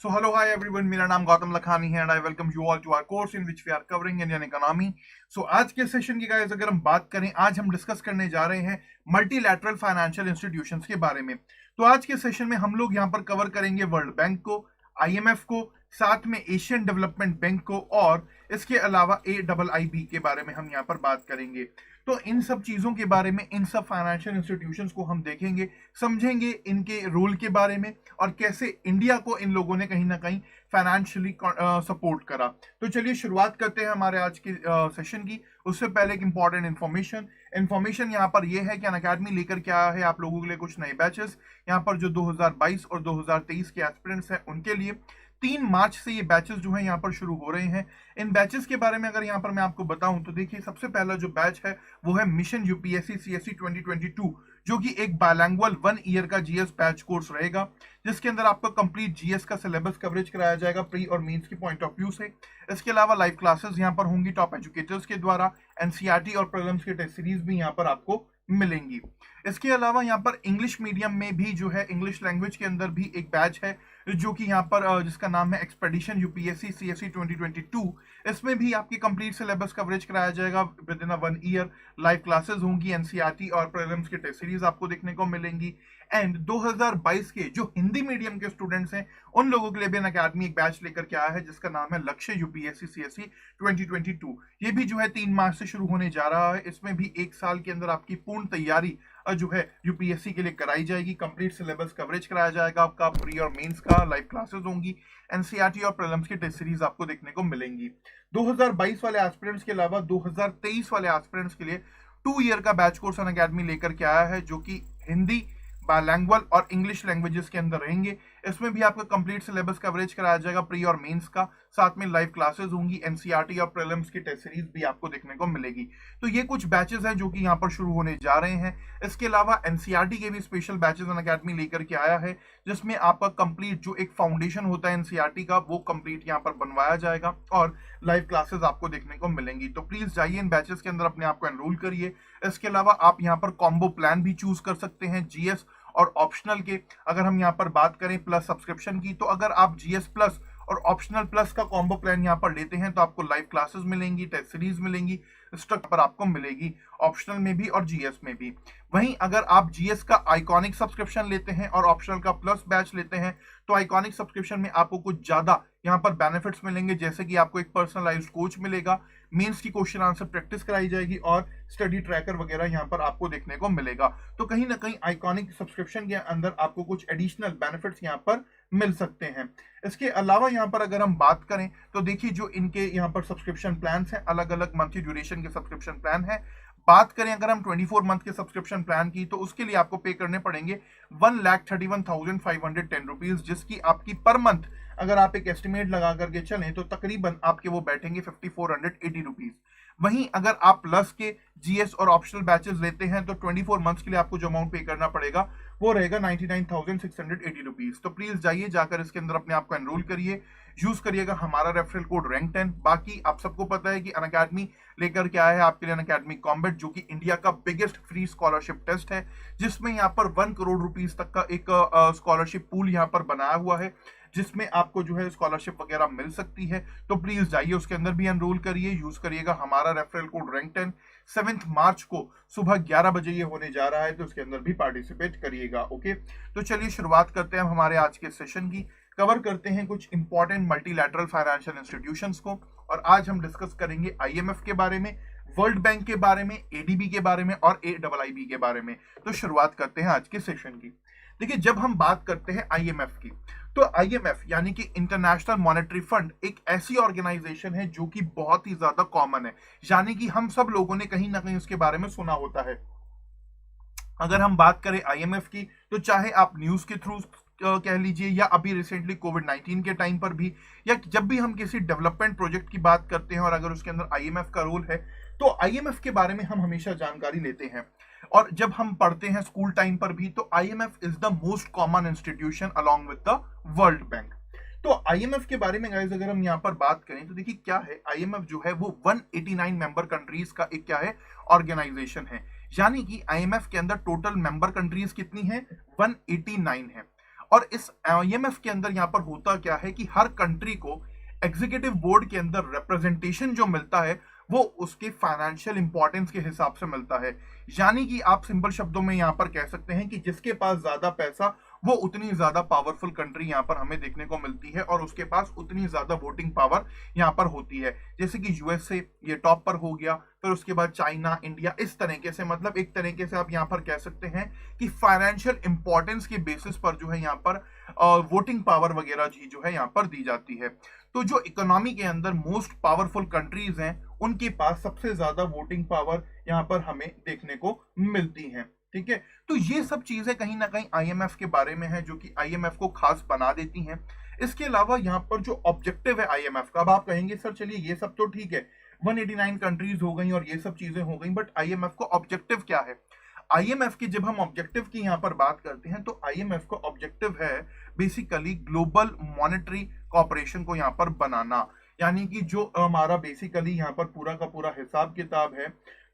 So hello, hi everyone. मेरा नाम गौतम लखानी है and I welcome you all to our course in which we are covering Indian economy. So आज के session की guys अगर हम बात करें, आज हम डिस्कस करने जा रहे हैं मल्टीलैटरल फाइनेंशियल इंस्टीट्यूशंस के बारे में। तो आज के सेशन में हम लोग यहाँ पर कवर करेंगे वर्ल्ड बैंक को, IMF को, साथ में एशियन डेवलपमेंट बैंक को और इसके अलावा AIIB के बारे में हम यहाँ पर बात करेंगे। तो इन सब चीजों के बारे में, इन सब फाइनेंशियल इंस्टीट्यूशंस को हम देखेंगे, समझेंगे इनके रोल के बारे में और कैसे इंडिया को इन लोगों ने कहीं ना कहीं फाइनेंशियली सपोर्ट करा। तो चलिए शुरुआत करते हैं हमारे आज के सेशन की। उससे पहले एक इंपॉर्टेंट इन्फॉर्मेशन यहाँ पर यह है कि अनअकैडमी लेकर के आया है आप लोगों के लिए कुछ नए बैचेस। यहाँ पर जो 2022 और 2023 के एस्पिरेंट्स हैं उनके लिए 3 मार्च से ये बैचेस जो है यहाँ पर शुरू हो रहे हैं। इन बैचेस के बारे में अगर यहाँ पर मैं आपको बताऊं तो देखिए, सबसे पहला जो बैच है वो है मिशन यूपीएससी सीएससी 2022, जो कि एक बाइलैंग्वेल 1 ईयर का जीएस बैच कोर्स रहेगा, जिसके अंदर आपको कंप्लीट जीएस का सिलेबस कवरेज कराया जाएगा प्री और मेंस के पॉइंट ऑफ व्यू से। इसके अलावा लाइव क्लासेस यहाँ पर होंगी टॉप एजुकेटर्स के द्वारा। एनसीईआरटी और प्रीलिम्स की टेस्ट सीरीज भी यहाँ पर आपको मिलेंगी। इसके अलावा यहाँ पर इंग्लिश मीडियम में भी जो है, इंग्लिश लैंग्वेज के अंदर भी एक बैच है जो कि यहाँ पर जिसका नाम है एक्सपेडिशन यूपीएससी सीएससी 2022। इसमें भी आपकी कंप्लीट सिलेबस कवरेज कराया जाएगा with in 1 year. Live classes होंगी, एनसीईआरटी और प्रीलिम्स की टेस्ट सीरीज आपको देखने को मिलेंगी। एंड 2022 के जो हिंदी मीडियम के स्टूडेंट्स हैं उन लोगों के लिए भी अनअकैडमी एक बैच लेकर के आया है जिसका नाम है लक्ष्य यूपीएससी सीएससी 2022। ये भी जो है 3 मार्च से शुरू होने जा रहा है। इसमें भी 1 साल के अंदर आपकी पूर्ण तैयारी जो है यूपीएससी के लिए कराई जाएगी। कंप्लीट सिलेबस कवरेज कराया जाएगा आपका प्री और मेंस का। लाइव क्लासेस होंगी, एनसीईआरटी और प्रीलिम्स की टेस्ट सीरीज आपको देखने को मिलेंगी। 2022 वाले एस्पिरेंट्स के अलावा 2023 वाले एस्पिरेंट्स के लिए 2 ईयर का बैच कोर्स अनअकैडमी लेकर के आया है, जो कि हिंदी, बाइलैंग्वेज और इंग्लिश लैंग्वेजेस के अंदर रहेंगे। इसमें भी आपका कंप्लीट सिलेबस कवरेज कराया जाएगा प्री और मेंस का। साथ में लाइव क्लासेस होंगी, एनसीईआरटी और प्रीलिम्स की टेस्ट सीरीज भी आपको देखने को मिलेगी। तो ये कुछ बैचेस हैं जो कि यहाँ पर शुरू होने जा रहे हैं। इसके अलावा एनसीईआरटी के भी स्पेशल बैचेस अनअकैडमी लेकर के आया है, जिसमें आपका कंप्लीट जो एक फाउंडेशन होता है एनसीईआरटी का वो कंप्लीट यहाँ पर बनवाया जाएगा और लाइव क्लासेस आपको देखने को मिलेंगी। तो प्लीज जाइए इन बैचेस के अंदर अपने आप को एनरोल करिए। इसके अलावा आप यहाँ पर कॉम्बो प्लान भी चूज कर सकते हैं जीएस और ऑप्शनल के। अगर हम यहाँ पर बात करें प्लस सब्सक्रिप्शन की, तो अगर आप जीएस प्लस और ऑप्शनल प्लस का कॉम्बो प्लान यहाँ पर लेते हैं तो आपको लाइव क्लासेस मिलेंगी, टेस्ट सीरीज मिलेंगी, स्टक पर आपको मिलेगी ऑप्शनल में भी और जीएस में भी। वहीं अगर आप जीएस का आइकॉनिक सब्सक्रिप्शन लेते हैं और ऑप्शनल का प्लस बैच लेते हैं तो आइकॉनिक सब्सक्रिप्शन में आपको कुछ ज्यादा यहाँ पर बेनिफिट्स मिलेंगे, जैसे कि आपको एक पर्सनलाइज्ड कोच मिलेगा, मेंस की क्वेश्चन आंसर प्रैक्टिस कराई जाएगी और स्टडी ट्रैकर वगैरह यहाँ पर आपको देखने को मिलेगा। तो कहीं ना कहीं आइकॉनिक सब्सक्रिप्शन के अंदर आपको कुछ एडिशनल बेनिफिट्स यहाँ पर मिल सकते हैं। इसके अलावा यहाँ पर अगर हम बात करें तो देखिए, जो इनके यहाँ पर सब्सक्रिप्शन प्लान हैं, अलग अलग मंथली ड्यूरेशन के सब्सक्रिप्शन प्लान है। बात करें अगर हम 24 मंथ के सब्सक्रिप्शन प्लान की, तो उसके लिए आपको पे करने पड़ेंगे 1,31,510 रुपीज, जिसकी आपकी पर मंथ अगर आप एक एस्टिमेट लगा करके चलें तो तकरीबन आपके वो बैठेंगे 5,480 रुपीज। वहीं अगर आप प्लस के जीएस और ऑप्शनल बैचेस लेते हैं तो 24 मंथ्स के लिए आपको जो अमाउंट पे करना पड़ेगा वो रहेगा 99,680 रुपीज। तो प्लीज जाइए, जाकर इसके अंदर अपने आप को एनरोल करिए, यूज करिएगा हमारा रेफरल कोड रैंक 10। बाकी आप सबको पता है कि अनअकैडमी लेकर के आया है आपके लिए अनअकैडमी कॉम्बैट, जो कि इंडिया का बिगेस्ट फ्री स्कॉलरशिप टेस्ट है, जिसमें यहाँ पर 1 करोड़ रुपीस तक का एक स्कॉलरशिप पूल यहाँ पर बनाया हुआ है, जिसमें आपको जो है स्कॉलरशिप वगैरह मिल सकती है। तो प्लीज जाइए, उसके अंदर भी एनरोल करिए, यूज करिएगा हमारा रेफरल कोड रैंक 10। 7 मार्च को सुबह 11 बजे ये होने जा रहा है, तो उसके अंदर भी पार्टिसिपेट करिएगा। ओके, तो चलिए शुरुआत करते हैं हम हमारे आज के सेशन की। कवर करते हैं कुछ इंपॉर्टेंट मल्टीलैटरल फाइनेंशियल इंस्टीट्यूशंस को, और आज हम डिस्कस करेंगे आईएमएफ के बारे में, वर्ल्ड बैंक के बारे में, एडीबी के बारे में और AIIB के बारे में। तो शुरुआत करते हैं आज के सेशन की। देखिए, जब हम बात करते हैं आईएमएफ की, तो आईएमएफ यानी कि इंटरनेशनल मॉनेटरी फंड एक ऐसी ऑर्गेनाइजेशन है जो कि बहुत ही ज्यादा कॉमन है, यानी कि हम सब लोगों ने कहीं ना कहीं उसके बारे में सुना होता है। अगर हम बात करें आईएमएफ की, तो चाहे आप न्यूज के थ्रू कह लीजिए या अभी रिसेंटली कोविड-19 के टाइम पर भी, या जब भी हम किसी डेवलपमेंट प्रोजेक्ट की बात करते हैं और अगर उसके अंदर आईएमएफ का रोल है, तो आईएमएफ के बारे में हम हमेशा जानकारी लेते हैं। और जब हम पढ़ते हैं स्कूल टाइम पर भी, तो IMF is the most common institution along with the world bank. तो आईएमएफ के बारे में गाइस अगर हम यहाँ पर बात करें तो देखिए क्या है, आईएमएफ जो है वो 189 मेंबर कंट्रीज का एक क्या है, ऑर्गेनाइजेशन है। यानी कि आईएमएफ के अंदर टोटल मेंबर कंट्रीज कितनी है, 189 है। और इस आईएमएफ के अंदर यहाँ पर होता क्या है कि हर कंट्री को एग्जीक्यूटिव बोर्ड के अंदर रिप्रेजेंटेशन जो मिलता है वो उसके फाइनेंशियल इंपॉर्टेंस के हिसाब से मिलता है। यानी कि आप सिंपल शब्दों में यहां पर कह सकते हैं कि जिसके पास ज्यादा पैसा वो उतनी ज्यादा पावरफुल कंट्री यहां पर हमें देखने को मिलती है और उसके पास उतनी ज्यादा वोटिंग पावर यहां पर होती है। जैसे कि यूएसए ये टॉप पर हो गया, फिर उसके बाद चाइना, इंडिया, इस तरीके से मतलब एक तरीके से आप यहां पर कह सकते हैं कि फाइनेंशियल इंपॉर्टेंस के बेसिस पर जो है यहाँ पर वोटिंग पावर वगैरह जी जो है यहाँ पर दी जाती है। तो जो इकोनॉमी के अंदर मोस्ट पावरफुल कंट्रीज हैं उनके पास सबसे ज्यादा वोटिंग पावर यहाँ पर हमें देखने को मिलती है। ठीक है, तो ये सब चीजें कहीं ना कहीं आईएमएफ के बारे में है जो कि आईएमएफ को खास बना देती हैं। इसके अलावा यहाँ पर जो ऑब्जेक्टिव है आईएमएफ का, अब आप कहेंगे सर चलिए ये सब तो ठीक है, 189 कंट्रीज हो गई और ये सब चीजें हो गई, बट आईएमएफ का ऑब्जेक्टिव क्या है? आईएमएफ की जब हम ऑब्जेक्टिव की यहाँ पर बात करते हैं तो आईएमएफ का ऑब्जेक्टिव है बेसिकली ग्लोबल मॉनेटरी कॉपरेशन को यहाँ पर बनाना। यानी कि जो हमारा बेसिकली यहाँ पर पूरा का पूरा हिसाब किताब है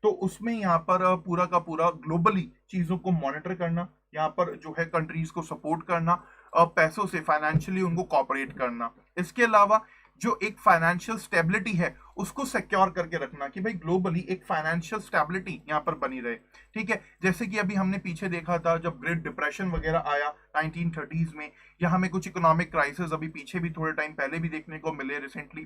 तो उसमें यहाँ पर पूरा का पूरा ग्लोबली चीजों को मॉनिटर करना, यहाँ पर जो है कंट्रीज को सपोर्ट करना, पैसों से फाइनेंशियली उनको कॉपरेट करना। इसके अलावा जो एक फाइनेंशियल स्टेबिलिटी है उसको सिक्योर करके रखना कि भाई ग्लोबली एक फाइनेंशियल स्टेबिलिटी यहाँ पर बनी रहे। ठीक है, जैसे कि अभी हमने पीछे देखा था जब ग्रेट डिप्रेशन वगैरह आया 1930s में, या हमें कुछ इकोनॉमिक क्राइसिस अभी पीछे भी थोड़े टाइम पहले भी देखने को मिले रिसेंटली।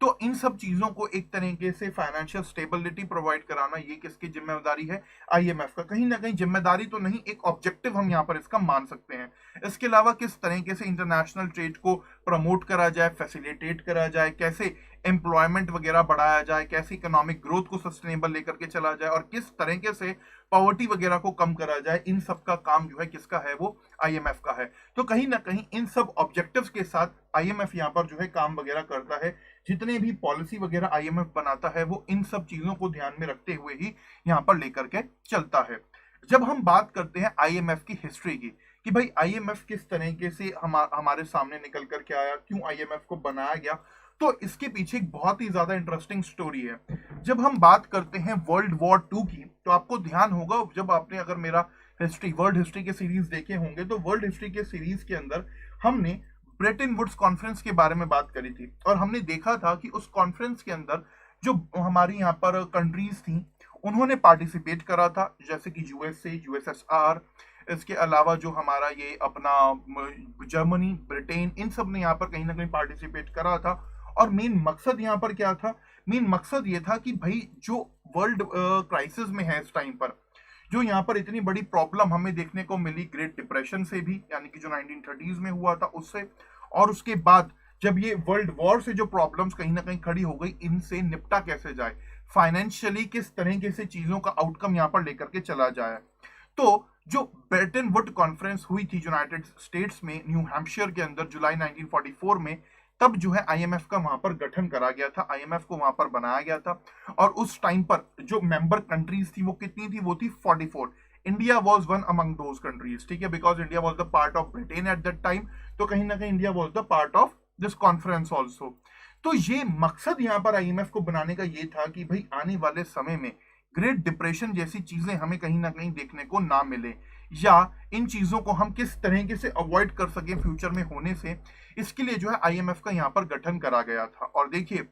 तो इन सब चीजों को एक तरीके से फाइनेंशियल स्टेबिलिटी प्रोवाइड कराना ये किसकी जिम्मेदारी है? आईएमएफ का। कहीं ना कहीं जिम्मेदारी तो नहीं, एक ऑब्जेक्टिव हम यहाँ पर इसका मान सकते हैं। इसके अलावा किस तरीके से इंटरनेशनल ट्रेड को प्रमोट करा जाए, फैसिलिटेट करा जाए, कैसे एम्प्लॉयमेंट वगैरह बढ़ाया जाए, कैसे इकोनॉमिक ग्रोथ को सस्टेनेबल लेकर के चला जाए और किस तरीके से पॉवर्टी वगैरह को कम करा जाए, इन सब का काम जो है किसका है? वो आईएमएफ का है। तो कहीं ना कहीं इन सब ऑब्जेक्टिव्स के साथ आईएमएफ यहाँ पर जो है काम वगैरह करता है। जितने भी पॉलिसी वगैरह आईएमएफ बनाता है वो इन सब चीजों को ध्यान में रखते हुए ही यहाँ पर लेकर के चलता है। जब हम बात करते हैं आईएमएफ की हिस्ट्री की कि भाई आईएमएफ किस तरीके से हमारे सामने निकल करके आया, क्यों आईएमएफ को बनाया गया, तो इसके पीछे एक बहुत ही ज्यादा इंटरेस्टिंग स्टोरी है। जब हम बात करते हैं वर्ल्ड वॉर 2 की तो आपको ध्यान होगा, जब आपने अगर मेरा वर्ल्ड हिस्ट्री के सीरीज देखे होंगे तो वर्ल्ड हिस्ट्री के सीरीज के अंदर हमने ब्रेटन वुड्स कॉन्फ्रेंस के बारे में बात करी थी और हमने देखा था कि उस कॉन्फ्रेंस के अंदर जो हमारी यहाँ पर कंट्रीज थी उन्होंने पार्टिसिपेट करा था, जैसे कि यूएसए, यूएसएसआर, इसके अलावा जो हमारा ये अपना जर्मनी, ब्रिटेन, इन सब ने यहाँ पर कहीं ना कहीं पार्टिसिपेट करा था। और मेन मकसद यहाँ पर क्या था? मेन मकसद ये था कि भाई जो वर्ल्ड क्राइसिस में है इस टाइम पर, जो यहाँ पर इतनी बड़ी प्रॉब्लम हमें देखने को मिली ग्रेट डिप्रेशन से भी, यानी कि जो 1930s में हुआ था उससे, और उसके बाद जब ये वर्ल्ड वॉर से जो प्रॉब्लम्स कहीं ना कहीं खड़ी हो गई, इनसे निपटा कैसे जाए, फाइनेंशियली किस तरीके से चीजों का आउटकम यहाँ पर लेकर के चला जाए। तो जो ब्रेटन वुड कॉन्फ्रेंस हुई थी यूनाइटेड स्टेट्स में न्यू हैम्पशायर के अंदर जुलाई 1944 में, तब जो है आईएमएफ का वहां पर गठन करा गया था, आईएमएफ को वहां पर बनाया गया था। और उस टाइम पर जो मेंबर कंट्रीज थी वो कितनी थी? वो थी 44। India was one among those countries. ठीक है, because India was the part of Britain at that time, तो कहीं ना कहीं India was the part of this conference also. तो ये मकसद यहाँ पर आईएमएफ को बनाने का ये था कि भाई आने वाले समय में ग्रेट डिप्रेशन जैसी चीजें हमें कहीं ना कहीं देखने को ना मिले, या इन चीजों को हम किस तरीके से अवॉइड कर सके फ्यूचर में होने से, इसके लिए जो है आईएमएफ का यहाँ पर गठन करा गया था। और देखिए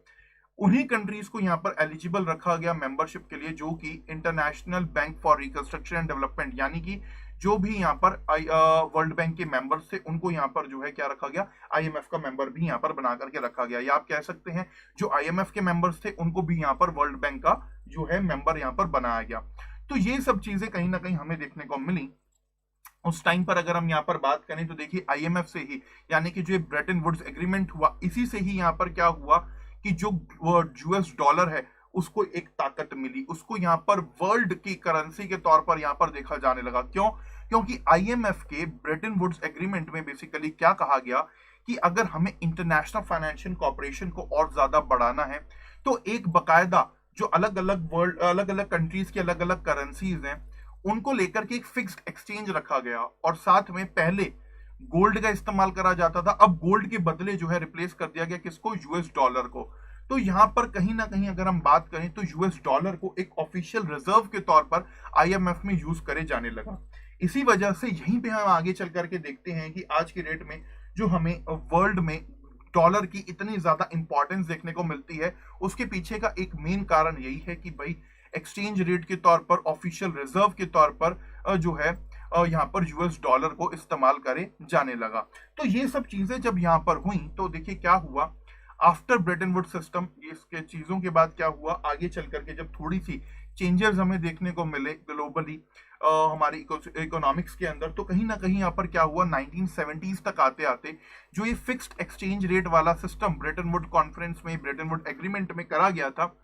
उन्हीं कंट्रीज को यहाँ पर एलिजिबल रखा गया मेंबरशिप के लिए जो कि international bank for reconstruction and development, यानी कि जो भी यहाँ पर वर्ल्ड बैंक के मेंबर्स थे उनको यहाँ पर जो है क्या रखा गया? आईएमएफ का मेंबर भी यहाँ पर बना करके रखा गया। या आप कह सकते हैं जो आईएमएफ के मेंबर्स थे उनको भी यहाँ पर वर्ल्ड बैंक का जो है मेंबर यहाँ पर बनाया गया। तो ये सब चीजें कहीं ना कहीं हमें देखने को मिली उस टाइम पर। अगर हम यहाँ पर बात करें तो देखिए आईएमएफ से ही, यानी कि जो ब्रेटन वुड्स एग्रीमेंट हुआ, इसी से ही यहाँ पर क्या हुआ कि जो यूएस डॉलर है उसको एक ताकत मिली, उसको यहाँ पर वर्ल्ड की करेंसी के तौर पर यहाँ पर देखा जाने लगा। क्यों? क्योंकि आईएमएफ के ब्रेटन वुड्स एग्रीमेंट में बेसिकली क्या कहा गया कि अगर हमें इंटरनेशनल फाइनेंशियल कॉर्पोरेशन को और ज्यादा बढ़ाना है तो एक बकायदा जो अलग अलग कंट्रीज की अलग अलग करेंसीज हैं उनको लेकर के एक फिक्स्ड एक्सचेंज रखा गया। और साथ में पहले गोल्ड का इस्तेमाल करा जाता था, अब गोल्ड के बदले जो है रिप्लेस कर दिया गया किसको? यूएस डॉलर को। तो यहां पर कहीं ना कहीं अगर हम बात करें तो यूएस डॉलर को एक ऑफिशियल रिजर्व के तौर पर आईएमएफ में यूज करे जाने लगा। इसी वजह से यहीं पे हम आगे चल करके देखते हैं कि आज के डेट में जो हमें वर्ल्ड में डॉलर की इतनी ज्यादा इंपॉर्टेंस देखने को मिलती है, उसके पीछे का एक मेन कारण यही है कि भाई एक्सचेंज रेट के तौर पर, ऑफिशियल रिजर्व के तौर पर जो है यहाँ पर यूएस डॉलर को इस्तेमाल करे जाने लगा। तो ये सब चीजें जब यहाँ पर हुई तो देखिए क्या हुआ आफ्टर ब्रेटन वुड सिस्टम, इसके चीजों के बाद क्या हुआ आगे चल करके, जब थोड़ी सी चेंजेस हमें देखने को मिले ग्लोबली हमारे इकोनॉमिक्स के अंदर, तो कहीं ना कहीं यहाँ पर क्या हुआ 1970s तक आते आते जो ये फिक्स्ड एक्सचेंज रेट वाला सिस्टम ब्रेटन वुड कॉन्फ्रेंस में, ब्रेटन वुड एग्रीमेंट में करा गया था,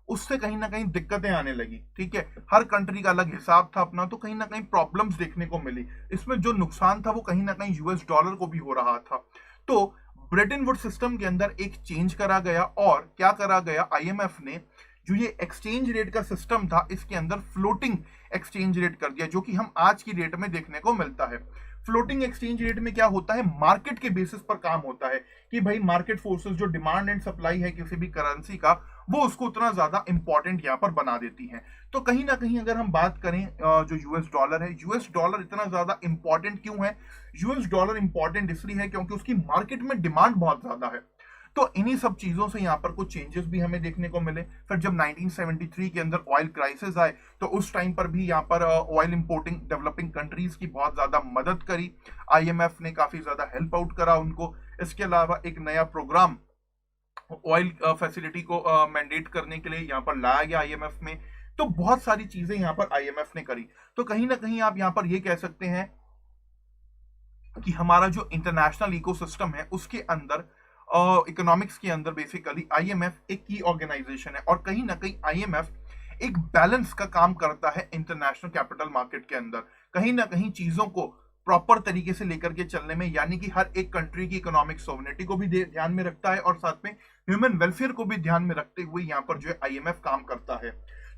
उससे कहीं ना कहीं दिक्कतें आने लगी। ठीक है, हर कंट्री का अलग हिसाब था अपना, तो कहीं ना कहीं प्रॉब्लम्स देखने को मिली। इसमें जो नुकसान था वो कहीं ना कहीं यूएस डॉलर को भी हो रहा था। तो ब्रेटन वुड सिस्टम के अंदर एक चेंज करा गया, और क्या करा गया, आईएमएफ ने जो ये एक्सचेंज रेट का सिस्टम था इसके अंदर फ्लोटिंग एक्सचेंज रेट कर दिया, जो कि हम आज की डेट में देखने को मिलता है। फ्लोटिंग एक्सचेंज रेट में क्या होता है, मार्केट के बेसिस पर काम होता है कि भाई मार्केट फोर्सेस जो डिमांड एंड सप्लाई है किसी भी करेंसी का, वो उसको उतना ज्यादा इंपॉर्टेंट यहाँ पर बना देती है। तो कहीं ना कहीं अगर हम बात करें जो यूएस डॉलर है, यूएस डॉलर इतना ज्यादा इंपॉर्टेंट क्यों है, यूएस डॉलर इंपॉर्टेंट इसलिए है क्योंकि उसकी मार्केट में डिमांड बहुत ज्यादा है। तो इन्हीं सब चीजों से यहाँ पर कुछ चेंजेस भी हमें देखने को मिले। फिर जब 1973 के अंदर ऑयल क्राइसिस आए तो उस टाइम पर भी यहाँ पर ऑयल इंपोर्टिंग डेवलपिंग कंट्रीज की बहुत ज्यादा मदद करी, आईएमएफ ने काफी ज्यादा हेल्प आउट करा उनको। इसके अलावा एक नया प्रोग्राम ऑयल फैसिलिटी को मैंडेट करने के लिए यहाँ पर लाया गया आईएमएफ में। तो बहुत सारी चीजें यहाँ पर आईएमएफ ने करी। तो कहीं ना कहीं आप यहाँ पर ये कह सकते हैं कि हमारा जो इंटरनेशनल इकोसिस्टम है उसके अंदर इकोनॉमिक्स के अंदर बेसिकली आईएमएफ एक की ऑर्गेनाइजेशन है, और कहीं ना कहीं आईएमएफ एक बैलेंस का काम करता है इंटरनेशनल कैपिटल मार्केट के अंदर, कहीं ना कहीं चीजों को प्रॉपर तरीके से लेकर के चलने में, यानी कि हर एक कंट्री की इकोनॉमिक सोवरेनिटी को भी ध्यान में रखता है और साथ में ह्यूमन वेलफेयर को भी ध्यान में रखते हुए यहाँ पर जो है आईएमएफ काम करता है।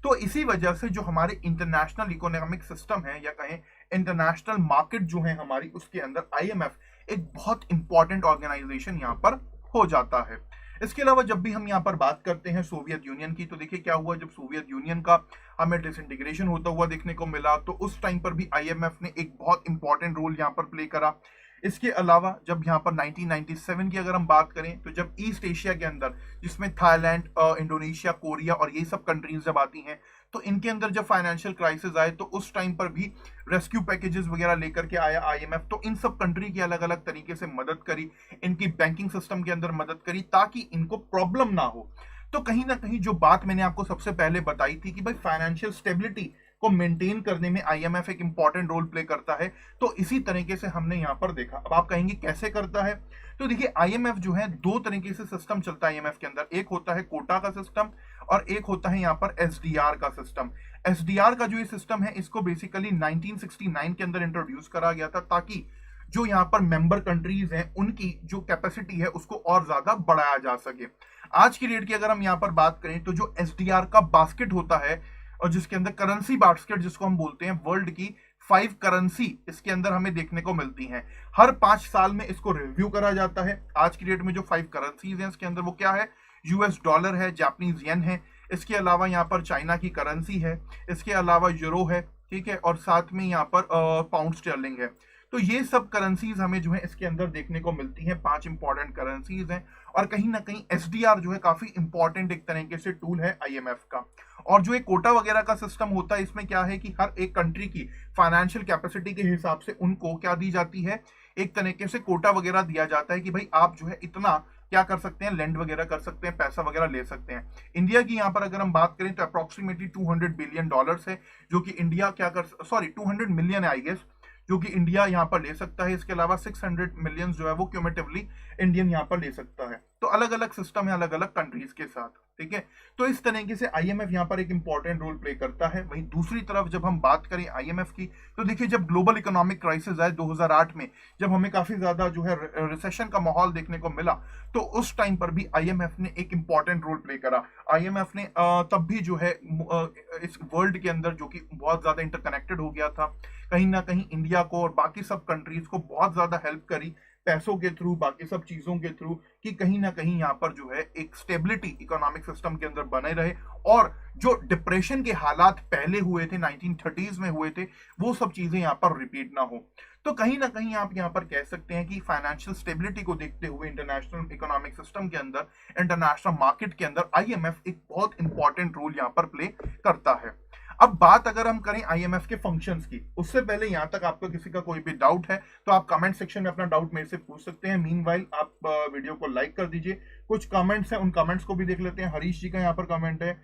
तो इसी वजह से जो हमारे इंटरनेशनल इकोनॉमिक सिस्टम है या कहें इंटरनेशनल मार्केट जो है हमारी, उसके अंदर आईएमएफ एक बहुत इंपॉर्टेंट ऑर्गेनाइजेशन यहाँ पर हो जाता है। इसके अलावा जब भी हम यहाँ पर बात करते हैं सोवियत यूनियन की, तो देखिए क्या हुआ, जब सोवियत यूनियन का हमें डिसइंटीग्रेशन होता हुआ देखने को मिला तो उस टाइम पर भी आईएमएफ ने एक बहुत इंपॉर्टेंट रोल यहाँ पर प्ले करा। इसके अलावा जब यहाँ पर 1997 की अगर हम बात करें तो जब ईस्ट एशिया के अंदर, जिसमें थाईलैंड, इंडोनेशिया, कोरिया और ये सब कंट्रीज जब आती हैं, तो इनके अंदर जब फाइनेंशियल क्राइसिस आए तो उस टाइम पर भी रेस्क्यू पैकेजेस वगैरह लेकर के आया आईएमएफ। तो इन सब कंट्री की अलग अलग तरीके से मदद करी, इनकी बैंकिंग सिस्टम के अंदर मदद करी ताकि इनको प्रॉब्लम ना हो। तो कहीं ना कहीं जो बात मैंने आपको सबसे पहले बताई थी कि भाई फाइनेंशियल स्टेबिलिटी को मेंटेन करने में आईएमएफ एक इंपॉर्टेंट रोल प्ले करता है, तो इसी तरीके से हमने यहाँ पर देखा। अब आप कहेंगे कैसे करता है, तो देखिए आईएमएफ जो है दो तरीके से सिस्टम चलता है आईएमएफ के अंदर, एक होता है कोटा का सिस्टम और एक होता है यहाँ पर एसडीआर का सिस्टम। एसडीआर का जो ये सिस्टम है इसको बेसिकली 1969 के अंदर इंट्रोड्यूस करा गया था ताकि जो यहाँ पर मेंबर कंट्रीज हैं उनकी जो कैपेसिटी है उसको और ज्यादा बढ़ाया जा सके। आज की डेट की अगर हम यहाँ पर बात करें तो जो एसडीआर का बास्केट होता है और जिसके अंदर करेंसी बास्केट जिसको हम बोलते हैं, वर्ल्ड की 5 करेंसी इसके अंदर हमें देखने को मिलती हैं। हर 5 साल में इसको रिव्यू करा जाता है। आज की डेट में जो 5 करेंसीज हैं इसके अंदर वो क्या है, यूएस डॉलर है, जापानीज येन है, इसके अलावा यहाँ पर चाइना की करेंसी है, इसके अलावा यूरो है, ठीक है, और साथ में यहाँ पर पाउंड स्टर्लिंग है। तो ये सब करेंसीज हमें जो है इसके अंदर देखने को मिलती हैं, 5 इंपॉर्टेंट करेंसीज हैं। और कहीं ना कहीं एसडीआर जो है काफी इंपॉर्टेंट एक तरीके से टूल है आईएमएफ का। और जो एक कोटा वगैरह का सिस्टम होता है इसमें क्या है कि हर एक कंट्री की फाइनेंशियल कैपेसिटी के हिसाब से उनको क्या दी जाती है, एक तरीके से कोटा वगैरह दिया जाता है कि भाई आप जो है इतना क्या कर सकते हैं, लेंड वगैरह कर सकते हैं, पैसा वगैरह ले सकते हैं। इंडिया की यहाँ पर अगर हम बात करें तो अप्रोक्सीमेटली $200 बिलियन है, जो कि इंडिया क्या कर, सॉरी 200 मिलियन है आई गेस, जो कि इंडिया यहाँ पर ले सकता है। इसके अलावा 600 मिलियन जो है वो क्यूमुलेटिवली इंडियन यहाँ पर ले सकता है। तो अलग अलग सिस्टम है अलग अलग कंट्रीज के साथ, ठीक है। तो इस तरीके से आईएमएफ यहाँ पर एक इंपॉर्टेंट रोल प्ले करता है। वहीं दूसरी तरफ जब हम बात करें आईएमएफ की, तो देखिए जब ग्लोबल इकोनॉमिक क्राइसिस आए 2008 में, जब हमें काफी ज्यादा जो है रिसेशन का माहौल देखने को मिला, तो उस टाइम पर भी आईएमएफ ने एक इंपॉर्टेंट रोल प्ले करा। आईएमएफ ने तब भी जो है इस वर्ल्ड के अंदर जो कि बहुत ज्यादा इंटरकनेक्टेड हो गया था, कहीं ना कहीं इंडिया को और बाकी सब कंट्रीज को बहुत ज्यादा हेल्प करी पैसों के थ्रू, बाकी सब चीजों के थ्रू, कि कहीं ना कहीं यहाँ पर जो है एक स्टेबिलिटी इकोनॉमिक सिस्टम के अंदर बने रहे, और जो डिप्रेशन के हालात पहले हुए थे 1930s में हुए थे, वो सब चीजें यहाँ पर रिपीट ना हो। तो कहीं ना कहीं आप यहाँ पर कह सकते हैं कि फाइनेंशियल स्टेबिलिटी को देखते हुए इंटरनेशनल इकोनॉमिक सिस्टम के अंदर, इंटरनेशनल मार्केट के अंदर आईएमएफ एक बहुत इंपॉर्टेंट रोल यहाँ पर प्ले करता है। अब बात अगर हम करें आईएमएफ के फंक्शंस की, उससे पहले यहां तक आपको किसी का कोई भी डाउट है तो आप कमेंट सेक्शन में अपना डाउट मेरे से पूछ सकते हैं। मीनवाइल आप वीडियो को लाइक कर दीजिए। कुछ कमेंट्स हैं, उन कमेंट्स को भी देख लेते हैं। हरीश जी का यहाँ पर कमेंट है।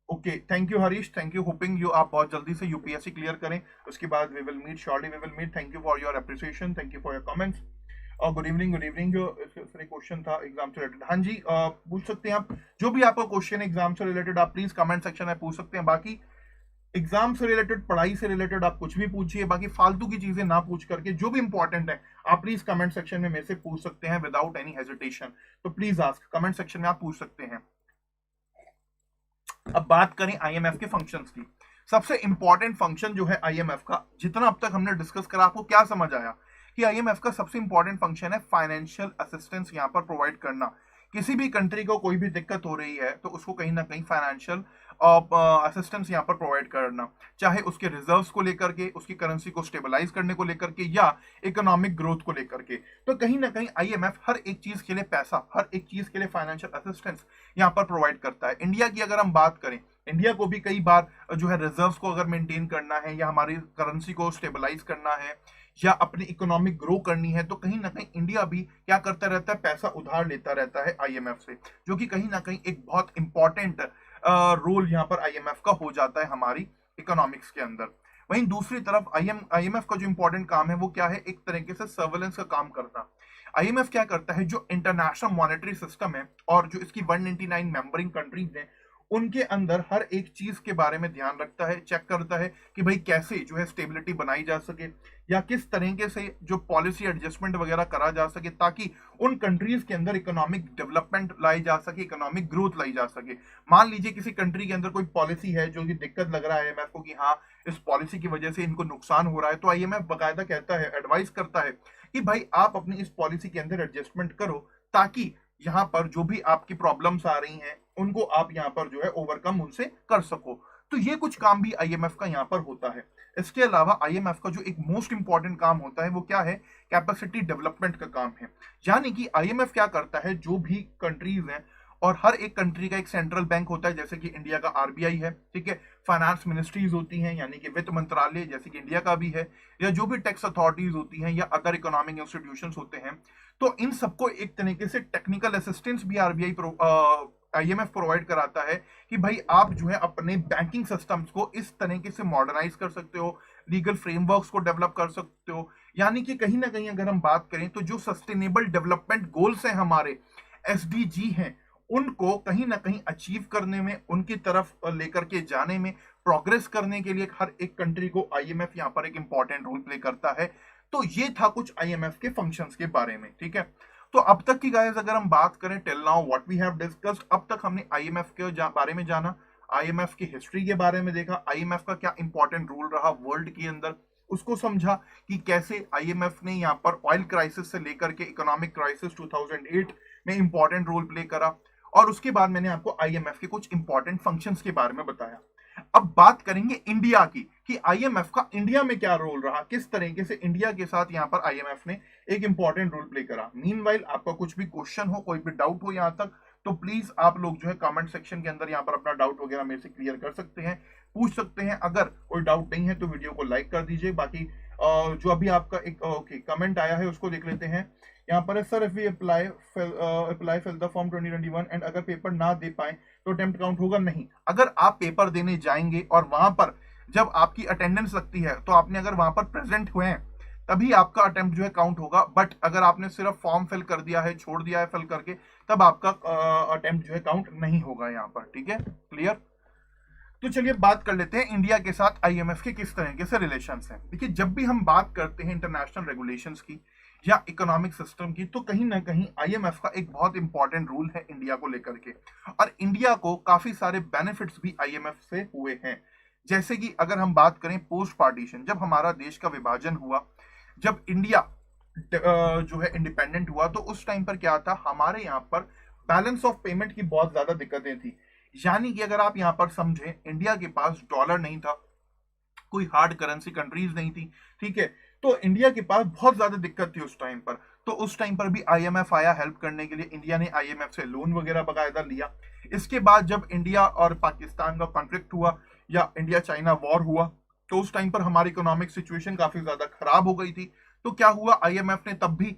Okay, thank you Harish, thank you. Hoping you आप बहुत जल्दी से यूपीएससी क्लियर करें, उसके बाद we will meet, surely we will meet. Thank you for your appreciation, thank you for your comments. और गुड इवनिंग, गुड इवनिंग। जो क्वेश्चन था एग्जाम से रिलेटेड, हाँ जी पूछ सकते हैं आप। जो भी आपका क्वेश्चन है एग्जाम से रिलेटेड, आप प्लीज कमेंट सेक्शन में पूछ सकते हैं। बाकी एग्जाम से रिलेटेड, पढ़ाई से रिलेटेड आप कुछ भी पूछिए, बाकी फालतू की चीजें ना पूछ करके जो भी इंपॉर्टेंट है आप प्लीज कमेंट सेक्शन में मेरे से पूछ सकते हैं विदाउट एनी हेजिटेशन। तो प्लीज आस्क, कमेंट सेक्शन में आप पूछ सकते हैं। अब बात करें आईएमएफ के फंक्शंस की। सबसे इंपॉर्टेंट फंक्शन जो है आईएमएफ का, जितना अब तक हमने डिस्कस करा, आपको क्या समझ आया कि आईएमएफ का सबसे इंपॉर्टेंट फंक्शन है फाइनेंशियल असिस्टेंस यहाँ पर प्रोवाइड करना। किसी भी कंट्री को कोई भी दिक्कत हो रही है तो उसको कहीं ना कहीं फाइनेंशियल असिस्टेंस यहाँ पर प्रोवाइड करना, चाहे उसके रिजर्व्स को लेकर के, उसकी करेंसी को स्टेबलाइज करने को लेकर के, या इकोनॉमिक ग्रोथ को लेकर के। तो कहीं ना कहीं आईएमएफ हर एक चीज के लिए पैसा, हर एक चीज के लिए फाइनेंशियल असिस्टेंस यहाँ पर प्रोवाइड करता है। इंडिया की अगर हम बात करें, इंडिया को भी कई बार जो है रिजर्व्स को अगर मेंटेन करना है, या हमारी करेंसी को स्टेबलाइज करना है, या अपनी इकोनॉमिक ग्रो करनी है, तो कहीं ना कहीं इंडिया भी क्या करता रहता है, पैसा उधार लेता रहता है आईएमएफ से, जो कि कहीं ना कहीं एक बहुत इंपॉर्टेंट रोल यहाँ पर आईएमएफ का हो जाता है हमारी इकोनॉमिक्स के अंदर। वहीं दूसरी तरफ आईएमएफ का जो इंपॉर्टेंट काम है वो क्या है, एक तरीके से सर्वेलेंस का काम करना। आईएमएफ क्या करता है, जो इंटरनेशनल मॉनेटरी सिस्टम है और जो इसकी 199 मेंबरिंग कंट्रीज हैं, उनके अंदर हर एक चीज के बारे में ध्यान रखता है, चेक करता है कि भाई कैसे जो है स्टेबिलिटी बनाई जा सके, या किस तरीके से जो पॉलिसी एडजस्टमेंट वगैरह करा जा सके, ताकि उन कंट्रीज के अंदर इकोनॉमिक डेवलपमेंट लाई जा सके, इकोनॉमिक ग्रोथ लाई जा सके। मान लीजिए किसी कंट्री के अंदर कोई पॉलिसी है जो कि दिक्कत लग रहा है आईएमएफ को कि हाँ इस पॉलिसी की वजह से इनको नुकसान हो रहा है, तो आईएमएफ बकायदा कहता है, एडवाइस करता है कि भाई आप अपनी इस पॉलिसी के अंदर एडजस्टमेंट करो, ताकि यहाँ पर जो भी आपकी प्रॉब्लम्स आ रही हैं उनको आप यहाँ पर जो है ओवरकम उनसे कर सको। तो ये कुछ काम भी आईएमएफ का यहाँ पर होता है। इसके अलावा आईएमएफ का जो एक मोस्ट इंपॉर्टेंट काम होता है वो क्या है, कैपेसिटी डेवलपमेंट का काम है। यानी कि आईएमएफ क्या करता है, जो भी कंट्रीज हैं, और हर एक कंट्री का एक सेंट्रल बैंक होता है, जैसे कि इंडिया का आरबीआई है, ठीक है, फाइनेंस मिनिस्ट्रीज होती हैं यानी कि वित्त मंत्रालय जैसे कि इंडिया का भी है, या जो भी टैक्स अथॉरिटीज होती हैं, या अदर इकोनॉमिक इंस्टीट्यूशंस होते हैं, तो इन सबको एक तरीके से टेक्निकल असिस्टेंस भी आईएमएफ प्रोवाइड कराता है कि भाई आप जो है अपने बैंकिंग सिस्टम्स को इस तरीके से मॉडर्नाइज कर सकते हो, लीगल फ्रेमवर्क्स को डेवलप कर सकते हो। यानी कि कहीं ना कहीं अगर हम बात करें तो जो सस्टेनेबल डेवलपमेंट गोल्स हैं हमारे, एसडीजी हैं, उनको कहीं ना कहीं अचीव करने में, उनकी तरफ लेकर के जाने में, प्रोग्रेस करने के लिए हर एक कंट्री को आईएमएफ यहाँ पर एक इंपॉर्टेंट रोल प्ले करता है। तो ये था कुछ आईएमएफ के फंक्शंस के बारे में, ठीक है। तो अब तक की गाइस अगर हम बात करें till now what we have discussed, अब तक हमने आईएमएफ के बारे में जाना, आईएमएफ की हिस्ट्री के बारे में देखा, आईएमएफ का क्या इंपॉर्टेंट रोल रहा वर्ल्ड के अंदर, उसको समझा कि कैसे आईएमएफ ने यहाँ पर ऑयल क्राइसिस से लेकर के इकोनॉमिक क्राइसिस 2008 में इंपॉर्टेंट रोल प्ले करा, और उसके बाद मैंने आपको आईएमएफ के कुछ इंपॉर्टेंट फंक्शंस के बारे में बताया। अब बात करेंगे इंडिया की कि आईएमएफ का इंडिया में क्या रोल रहा, किस तरीके से इंडिया के साथ यहाँ पर आईएमएफ ने एक इंपॉर्टेंट रोल प्ले करा। मीनवाइल आपका कुछ भी क्वेश्चन हो, कोई भी डाउट हो यहाँ तक, तो प्लीज आप लोग जो है कमेंट सेक्शन के अंदर यहाँ पर अपना डाउट वगैरह मेरे से क्लियर कर सकते हैं, पूछ सकते हैं। अगर कोई डाउट नहीं है तो वीडियो को लाइक कर दीजिए। बाकी जो अभी आपका एक ओके कमेंट आया है उसको देख लेते हैं। यहाँ पर है sir, if we apply fill the form 2021 and अगर पेपर ना दे पाए तो अटेम्प्ट काउंट होगा? नहीं, अगर आप पेपर देने जाएंगे और वहां पर जब आपकी अटेंडेंस लगती है तो आपने अगर वहां पर प्रेजेंट हुए हैं तभी आपका अटेम्प्ट जो है काउंट होगा। बट अगर आपने सिर्फ फॉर्म फिल कर दिया है, छोड़ दिया है फिल करके, तब आपका अटेम्प्ट जो है काउंट नहीं होगा यहाँ पर, ठीक है, क्लियर। तो चलिए बात कर लेते हैं इंडिया के साथ आईएमएफ के किस तरीके से रिलेशंस हैं। देखिए, जब भी हम बात करते हैं इंटरनेशनल रेगुलेशंस की या इकोनॉमिक सिस्टम की, तो कहीं ना कहीं आईएमएफ का एक बहुत इंपॉर्टेंट रोल है इंडिया को लेकर के, और इंडिया को काफी सारे बेनिफिट्स भी आईएमएफ से हुए हैं। जैसे कि अगर हम बात करें पोस्ट पार्टीशन, जब हमारा देश का विभाजन हुआ, जब इंडिया जो है इंडिपेंडेंट हुआ, तो उस टाइम पर क्या था, हमारे यहाँ पर बैलेंस ऑफ पेमेंट की बहुत ज्यादा दिक्कतें थी। यानी कि अगर आप यहाँ पर समझें, इंडिया के पास डॉलर नहीं था, कोई हार्ड करेंसी कंट्रीज नहीं थी, ठीक है। तो इंडिया के पास बहुत ज्यादा दिक्कत थी उस टाइम पर। तो उस टाइम पर भी आईएमएफ आया हेल्प करने के लिए, इंडिया ने आईएमएफ से लोन वगैरह बकायदा लिया। इसके बाद जब इंडिया और पाकिस्तान का कॉन्फ्लिक्ट हुआ या इंडिया चाइना वॉर हुआ, तो उस टाइम पर हमारी इकोनॉमिक सिचुएशन काफी ज्यादा खराब हो गई थी। तो क्या हुआ, आईएमएफ ने तब भी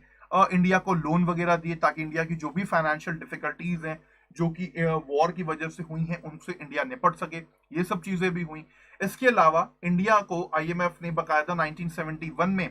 इंडिया को लोन वगैरह दिए, ताकि इंडिया की जो भी फाइनेंशियल डिफिकल्टीज हैं जो कि वॉर की वजह से हुई हैं, उनसे इंडिया निपट सके। ये सब चीजें भी हुई। इसके अलावा इंडिया को आईएमएफ ने बकायदा 1971 में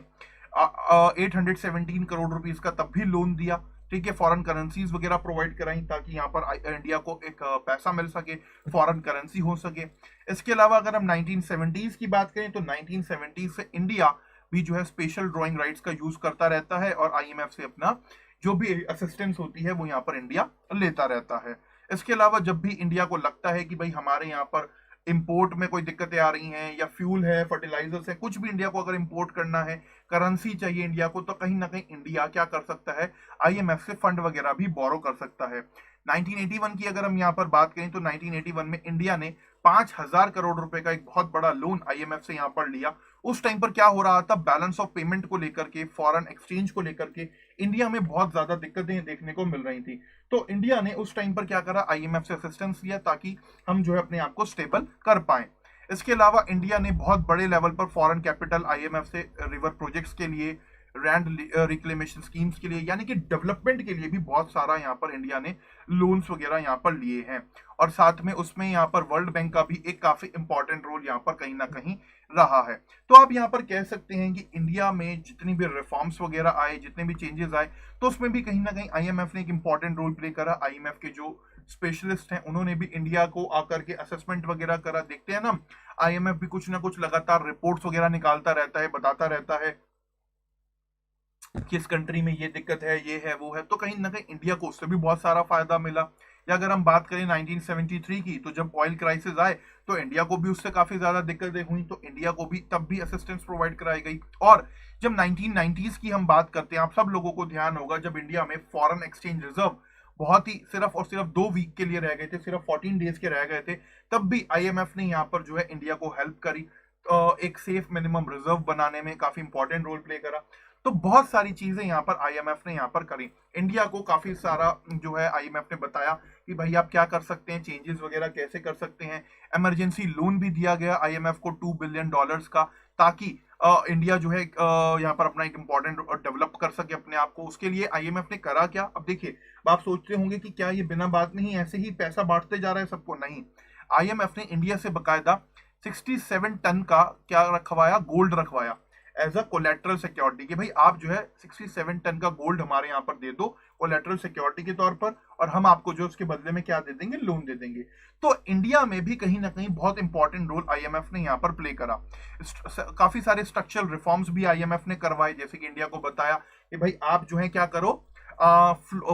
817 करोड़ रुपीस का तब भी लोन दिया, ठीक है। फॉरेन करेंसीज वगैरह प्रोवाइड कराई, ताकि यहाँ पर इंडिया को एक पैसा मिल सके, फॉरेन करेंसी हो सके। इसके अलावा अगर हम 1970s की बात करें, तो 1970 से इंडिया भी जो है स्पेशल ड्राइंग राइट्स का यूज करता रहता है, और आईएमएफ से अपना जो भी असिस्टेंस होती है वो यहाँ पर इंडिया लेता रहता है। इसके अलावा जब भी इंडिया को लगता है कि भाई हमारे यहाँ पर इंपोर्ट में कोई दिक्कतें आ रही हैं, या फ्यूल है, फर्टिलाइजर्स है, कुछ भी इंडिया को अगर इंपोर्ट करना है, करेंसी चाहिए इंडिया को, तो कहीं ना कहीं इंडिया क्या कर सकता है, आईएमएफ से फंड वगैरह भी बोरो कर सकता है। 1981 की अगर हम यहाँ पर बात करें, तो 1981 में इंडिया ने 5,000 करोड़ रुपए का एक बहुत बड़ा लोन आईएमएफ से यहाँ पर लिया। उस टाइम पर क्या हो रहा था, बैलेंस ऑफ पेमेंट को लेकर के, फॉरेन एक्सचेंज को लेकर के इंडिया में बहुत ज्यादा दिक्कतें देखने को मिल रही थी। तो इंडिया ने उस टाइम पर क्या करा, आईएमएफ से असिस्टेंस लिया, ताकि हम जो है अपने आप को स्टेबल कर पाए। इसके अलावा इंडिया ने बहुत बड़े लेवल पर फॉरेन कैपिटल आईएमएफ से रिवर प्रोजेक्ट्स के लिए, लैंड रिक्लेमेशन स्कीम्स के लिए, यानी कि डेवलपमेंट के लिए भी बहुत सारा यहाँ पर इंडिया ने लोन्स वगैरह यहाँ पर लिए हैं। और साथ में उसमें यहाँ पर वर्ल्ड बैंक का भी एक काफी इंपॉर्टेंट रोल यहाँ पर कहीं ना कहीं रहा है। तो आप यहाँ पर कह सकते हैं कि इंडिया में जितनी भी रिफॉर्म्स वगैरह आए, जितने भी चेंजेस आए, तो उसमें भी कहीं ना कहीं आईएमएफ ने एक इंपॉर्टेंट रोल प्ले करा। आईएमएफ के जो स्पेशलिस्ट हैं उन्होंने भी इंडिया को आकर के असेसमेंट वगैरह करा। देखते हैं ना, आईएमएफ भी कुछ ना कुछ लगातार रिपोर्ट्स वगैरह निकालता रहता है, बताता रहता है किस कंट्री में ये दिक्कत है, ये है, वो है। तो कहीं ना कहीं इंडिया को उससे भी बहुत सारा फायदा मिला। या अगर हम बात करें 1973 की, तो जब ऑयल क्राइसिस आए, तो इंडिया को भी उससे काफी ज्यादा दिक्कतें हुई, तो इंडिया को भी तब भी असिस्टेंस प्रोवाइड कराई गई। और जब 1990s की हम बात करते हैं, आप सब लोगों को ध्यान होगा, जब इंडिया में फॉरेन एक्सचेंज रिजर्व बहुत ही सिर्फ और सिर्फ 2 वीक के लिए रह गए थे, सिर्फ 14 डेज के रह गए थे, तब भी आईएमएफ ने यहाँ पर जो है इंडिया को हेल्प करी, एक सेफ मिनिमम रिजर्व बनाने में काफी इंपॉर्टेंट रोल प्ले करा। तो बहुत सारी चीजें यहाँ पर आईएमएफ ने यहाँ पर करी। इंडिया को काफी सारा जो है आईएमएफ ने बताया कि भाई आप क्या कर सकते हैं, चेंजेस वगैरह कैसे कर सकते हैं। इमरजेंसी लोन भी दिया गया आईएमएफ को $2 बिलियन का, ताकि इंडिया जो है यहाँ पर अपना एक इंपॉर्टेंट डेवलप कर सके अपने आप को। उसके लिए आईएमएफ ने करा क्या, अब देखिए, आप सोचते होंगे कि क्या ये बिना बात नहीं ऐसे ही पैसा बांटते जा रहा है सबको, नहीं। आईएमएफ ने इंडिया से बकायदा 67 टन का क्या रखवाया, गोल्ड रखवाया एज अ कोलेट्रल सिक्योरिटी, कि भाई आप जो है 67 टन का गोल्ड हमारे यहाँ पर दे दो कोलेट्रल सिक्योरिटी के तौर पर, और हम आपको जो उसके बदले में क्या दे देंगे, लोन दे देंगे। तो इंडिया में भी कहीं ना कहीं बहुत इंपॉर्टेंट रोल आईएमएफ ने यहाँ पर प्ले करा। काफी सारे स्ट्रक्चरल रिफॉर्म्स भी आईएमएफ ने करवाए, जैसे कि इंडिया को बताया कि भाई आप जो है क्या करो,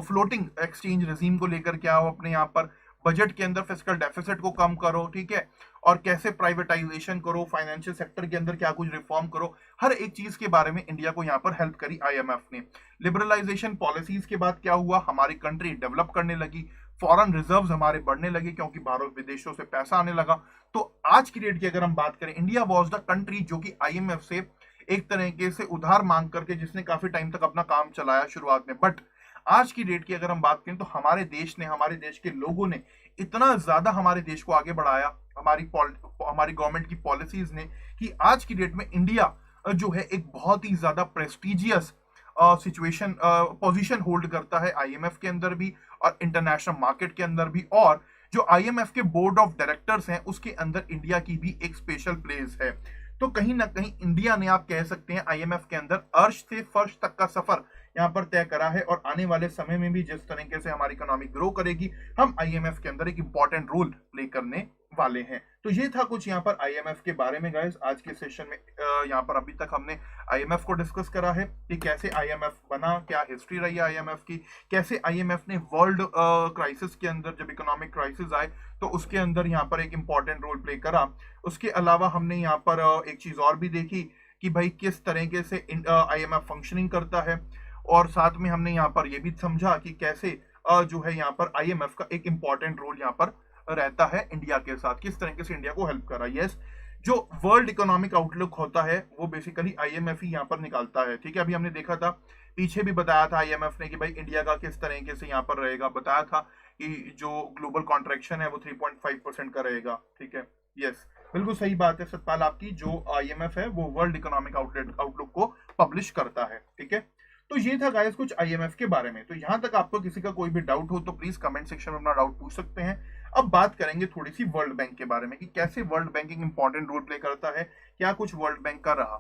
फ्लोटिंग एक्सचेंज रेजीम को लेकर के आओ अपने यहाँ पर, बजट के अंदर फिस्कल डेफिसिट को कम करो, ठीक है, और कैसे प्राइवेटाइजेशन करो, फाइनेंशियल सेक्टर के अंदर क्या कुछ रिफॉर्म करो, हर एक चीज के बारे में इंडिया को यहाँ पर हेल्प करी आईएमएफ ने। लिबरलाइजेशन पॉलिसीज के बाद क्या हुआ, हमारी कंट्री डेवलप करने लगी, फॉरेन रिजर्व्स हमारे बढ़ने लगे, क्योंकि बाहर विदेशों से पैसा आने लगा। तो आज की डेट की अगर हम बात करें, इंडिया वाज द कंट्री जो कि आईएमएफ से एक तरीके से उधार मांग करके, जिसने काफी टाइम तक अपना काम चलाया शुरुआत में। बट आज की डेट की अगर हम बात करें, तो हमारे देश ने, हमारे देश के लोगों ने इतना ज्यादा हमारे देश को आगे बढ़ाया, हमारी गवर्नमेंट की पॉलिसीज ने, कि आज की डेट में इंडिया जो है एक बहुत ही ज्यादा प्रेस्टिजियस सिचुएशन पोजीशन होल्ड करता है आईएमएफ के अंदर भी और इंटरनेशनल मार्केट के अंदर भी। और जो आईएमएफ के बोर्ड ऑफ डायरेक्टर्स हैं उसके अंदर इंडिया की भी एक स्पेशल प्लेस है। तो कहीं ना कहीं इंडिया ने, आप कह सकते हैं, आईएमएफ के अंदर अर्श से फर्श तक का सफर यहाँ पर तय करा है। और आने वाले समय में भी जिस तरीके से हमारी इकोनॉमी ग्रो करेगी, हम आईएमएफ के अंदर एक इंपॉर्टेंट रोल प्ले करने वाले हैं। तो ये था कुछ यहाँ पर आईएमएफ के बारे में गाइस। आज के सेशन में यहाँ पर अभी तक हमने आईएमएफ को डिस्कस करा है कि कैसे आईएमएफ बना, क्या हिस्ट्री रही है आईएमएफ की, कैसे आईएमएफ ने वर्ल्ड क्राइसिस के अंदर, जब इकोनॉमिक क्राइसिस आए तो उसके अंदर यहाँ पर एक इंपॉर्टेंट रोल प्ले करा। उसके अलावा हमने यहाँ पर एक चीज और भी देखी कि भाई किस तरीके से IMF फंक्शनिंग करता है, और साथ में हमने यहाँ पर ये भी समझा कि कैसे जो है यहाँ पर IMF का एक इंपॉर्टेंट रोल यहाँ पर रहता है इंडिया के साथ, किस तरीके से इंडिया को हेल्प करा। यस, जो वर्ल्ड इकोनॉमिक आउटलुक होता है वो बेसिकली IMF ही यहाँ पर निकालता है, ठीक है। अभी हमने देखा था, पीछे भी बताया था IMF ने कि भाई इंडिया का किस तरीके से यहाँ पर रहेगा, बताया था कि जो ग्लोबल कॉन्ट्रैक्शन है वो 3.5% का रहेगा, ठीक है। यस, बिल्कुल सही बात है सतपाल आपकी, जो IMF है वो वर्ल्ड इकोनॉमिक आउटलुक को पब्लिश करता है, ठीक है। तो ये था गाइस कुछ IMF के बारे में। तो यहां तक आपको किसी का कोई भी डाउट हो तो प्लीज कमेंट सेक्शन में अपना डाउट पूछ सकते हैं। अब बात करेंगे थोड़ी सी वर्ल्ड बैंक के बारे में कि कैसे world banking important role play करता है, क्या कुछ वर्ल्ड बैंक का रहा।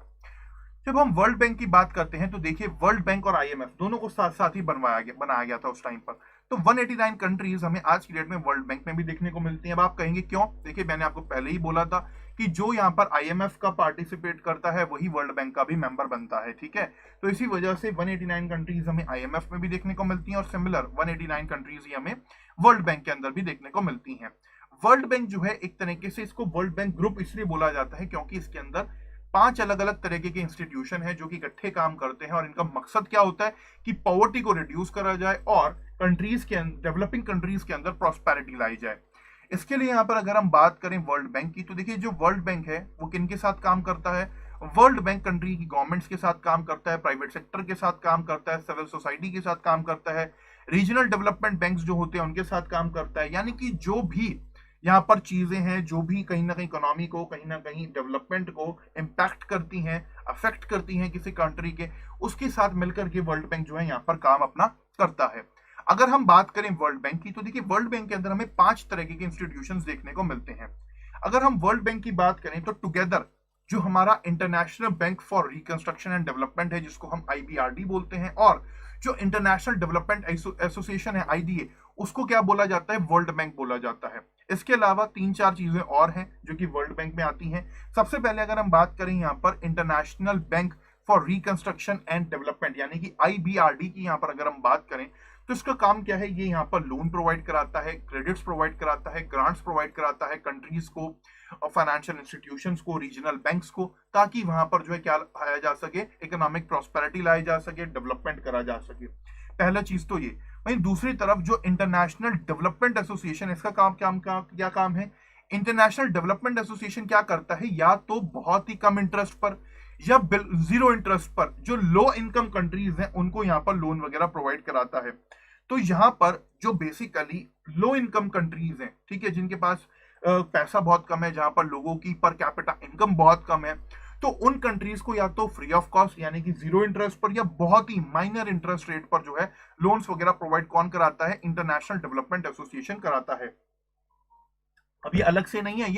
जब हम वर्ल्ड बैंक की बात करते हैं तो देखिए वर्ल्ड बैंक और IMF दोनों को साथ साथ ही बनाया गया था उस टाइम पर। तो 189 कंट्रीज हमें आज की डेट में वर्ल्ड बैंक में भी देखने को मिलती हैं। अब आप कहेंगे क्यों? देखिए मैंने आपको पहले ही बोला था कि जो यहाँ पर IMF का पार्टिसिपेट करता है वही वर्ल्ड बैंक का भी मेंबर बनता है, ठीक है। तो इसी वजह से 189 कंट्रीज हमें IMF में भी देखने को मिलती हैं और सिमिलर 189 कंट्रीज ही हमें वर्ल्ड बैंक के अंदर भी देखने को मिलती हैं। वर्ल्ड बैंक जो है एक तरीके से इसको वर्ल्ड बैंक ग्रुप इसलिए बोला जाता है क्योंकि इसके अंदर 5 अलग अलग तरीके के इंस्टीट्यूशन है जो कि इकट्ठे काम करते हैं, और इनका मकसद क्या होता है कि पॉवर्टी को रिड्यूस करा जाए और डेवलपिंग कंट्रीज के अंदर प्रॉस्पेरिटी लाई जाए। इसके लिए यहाँ पर अगर हम बात करें वर्ल्ड बैंक की, तो देखिए जो वर्ल्ड बैंक है वो किन के साथ काम करता है। वर्ल्ड बैंक कंट्री की गवर्नमेंट्स के साथ काम करता है, प्राइवेट सेक्टर के साथ काम करता है, सिविल सोसाइटी के साथ काम करता है, रीजनल डेवलपमेंट बैंक्स जो होते हैं उनके साथ काम करता है। यानी कि जो भी यहाँ पर चीजें हैं जो भी कहीं ना कहीं इकोनॉमी को, कहीं ना कहीं डेवलपमेंट को इम्पैक्ट करती हैं, अफेक्ट करती हैं किसी कंट्री के, उसके साथ मिलकर के वर्ल्ड बैंक जो है यहाँ पर काम अपना करता है। अगर हम बात करें वर्ल्ड बैंक की, तो देखिए वर्ल्ड बैंक के अंदर हमें 5 तरह के इंस्टीट्यूशंस देखने को मिलते हैं। अगर हम वर्ल्ड बैंक की बात करें तो टुगेदर जो हमारा international bank for reconstruction and development है जिसको हम IBRD बोलते हैं, और जो इंटरनेशनल डेवलपमेंट एसोसिएशन है IDA, उसको क्या बोला जाता है? वर्ल्ड बैंक बोला जाता है। इसके अलावा 3-4 चीजें और हैं जो कि वर्ल्ड बैंक में आती हैं। सबसे पहले अगर हम बात करें यहाँ पर international bank for reconstruction and development यानी कि IBRD की यहाँ पर अगर हम बात करें तो इसका काम क्या है? ये यहाँ पर लोन प्रोवाइड कराता है, क्रेडिट्स प्रोवाइड कराता है, ग्रांट्स प्रोवाइड कराता है कंट्रीज को और फाइनेंशियल इंस्टीट्यूशंस को, रीजनल बैंक्स को, ताकि वहां पर जो है क्या लाया जा सके, इकोनॉमिक प्रॉस्पेरिटी लाई जा सके, डेवलपमेंट करा जा सके। पहला चीज तो ये। वहीं दूसरी तरफ जो इंटरनेशनल डेवलपमेंट एसोसिएशन, इसका क्या काम है? इंटरनेशनल डेवलपमेंट एसोसिएशन क्या करता है? या तो बहुत ही कम इंटरेस्ट पर या जीरो इंटरेस्ट पर जो लो इनकम कंट्रीज हैं उनको यहाँ पर लोन वगैरह प्रोवाइड कराता है। तो यहाँ पर जो बेसिकली लो इनकम कंट्रीज हैं, ठीक है, जिनके पास पैसा बहुत कम है, जहां पर लोगों की पर कैपिटा इनकम बहुत कम है, तो उन कंट्रीज को या तो फ्री ऑफ कॉस्ट यानी कि जीरो इंटरेस्ट पर या बहुत ही माइनर इंटरेस्ट रेट पर जो है लोन्स वगैरह प्रोवाइड कौन कराता है? इंटरनेशनल डेवलपमेंट एसोसिएशन कराता है। अब ये अलग से नहीं है,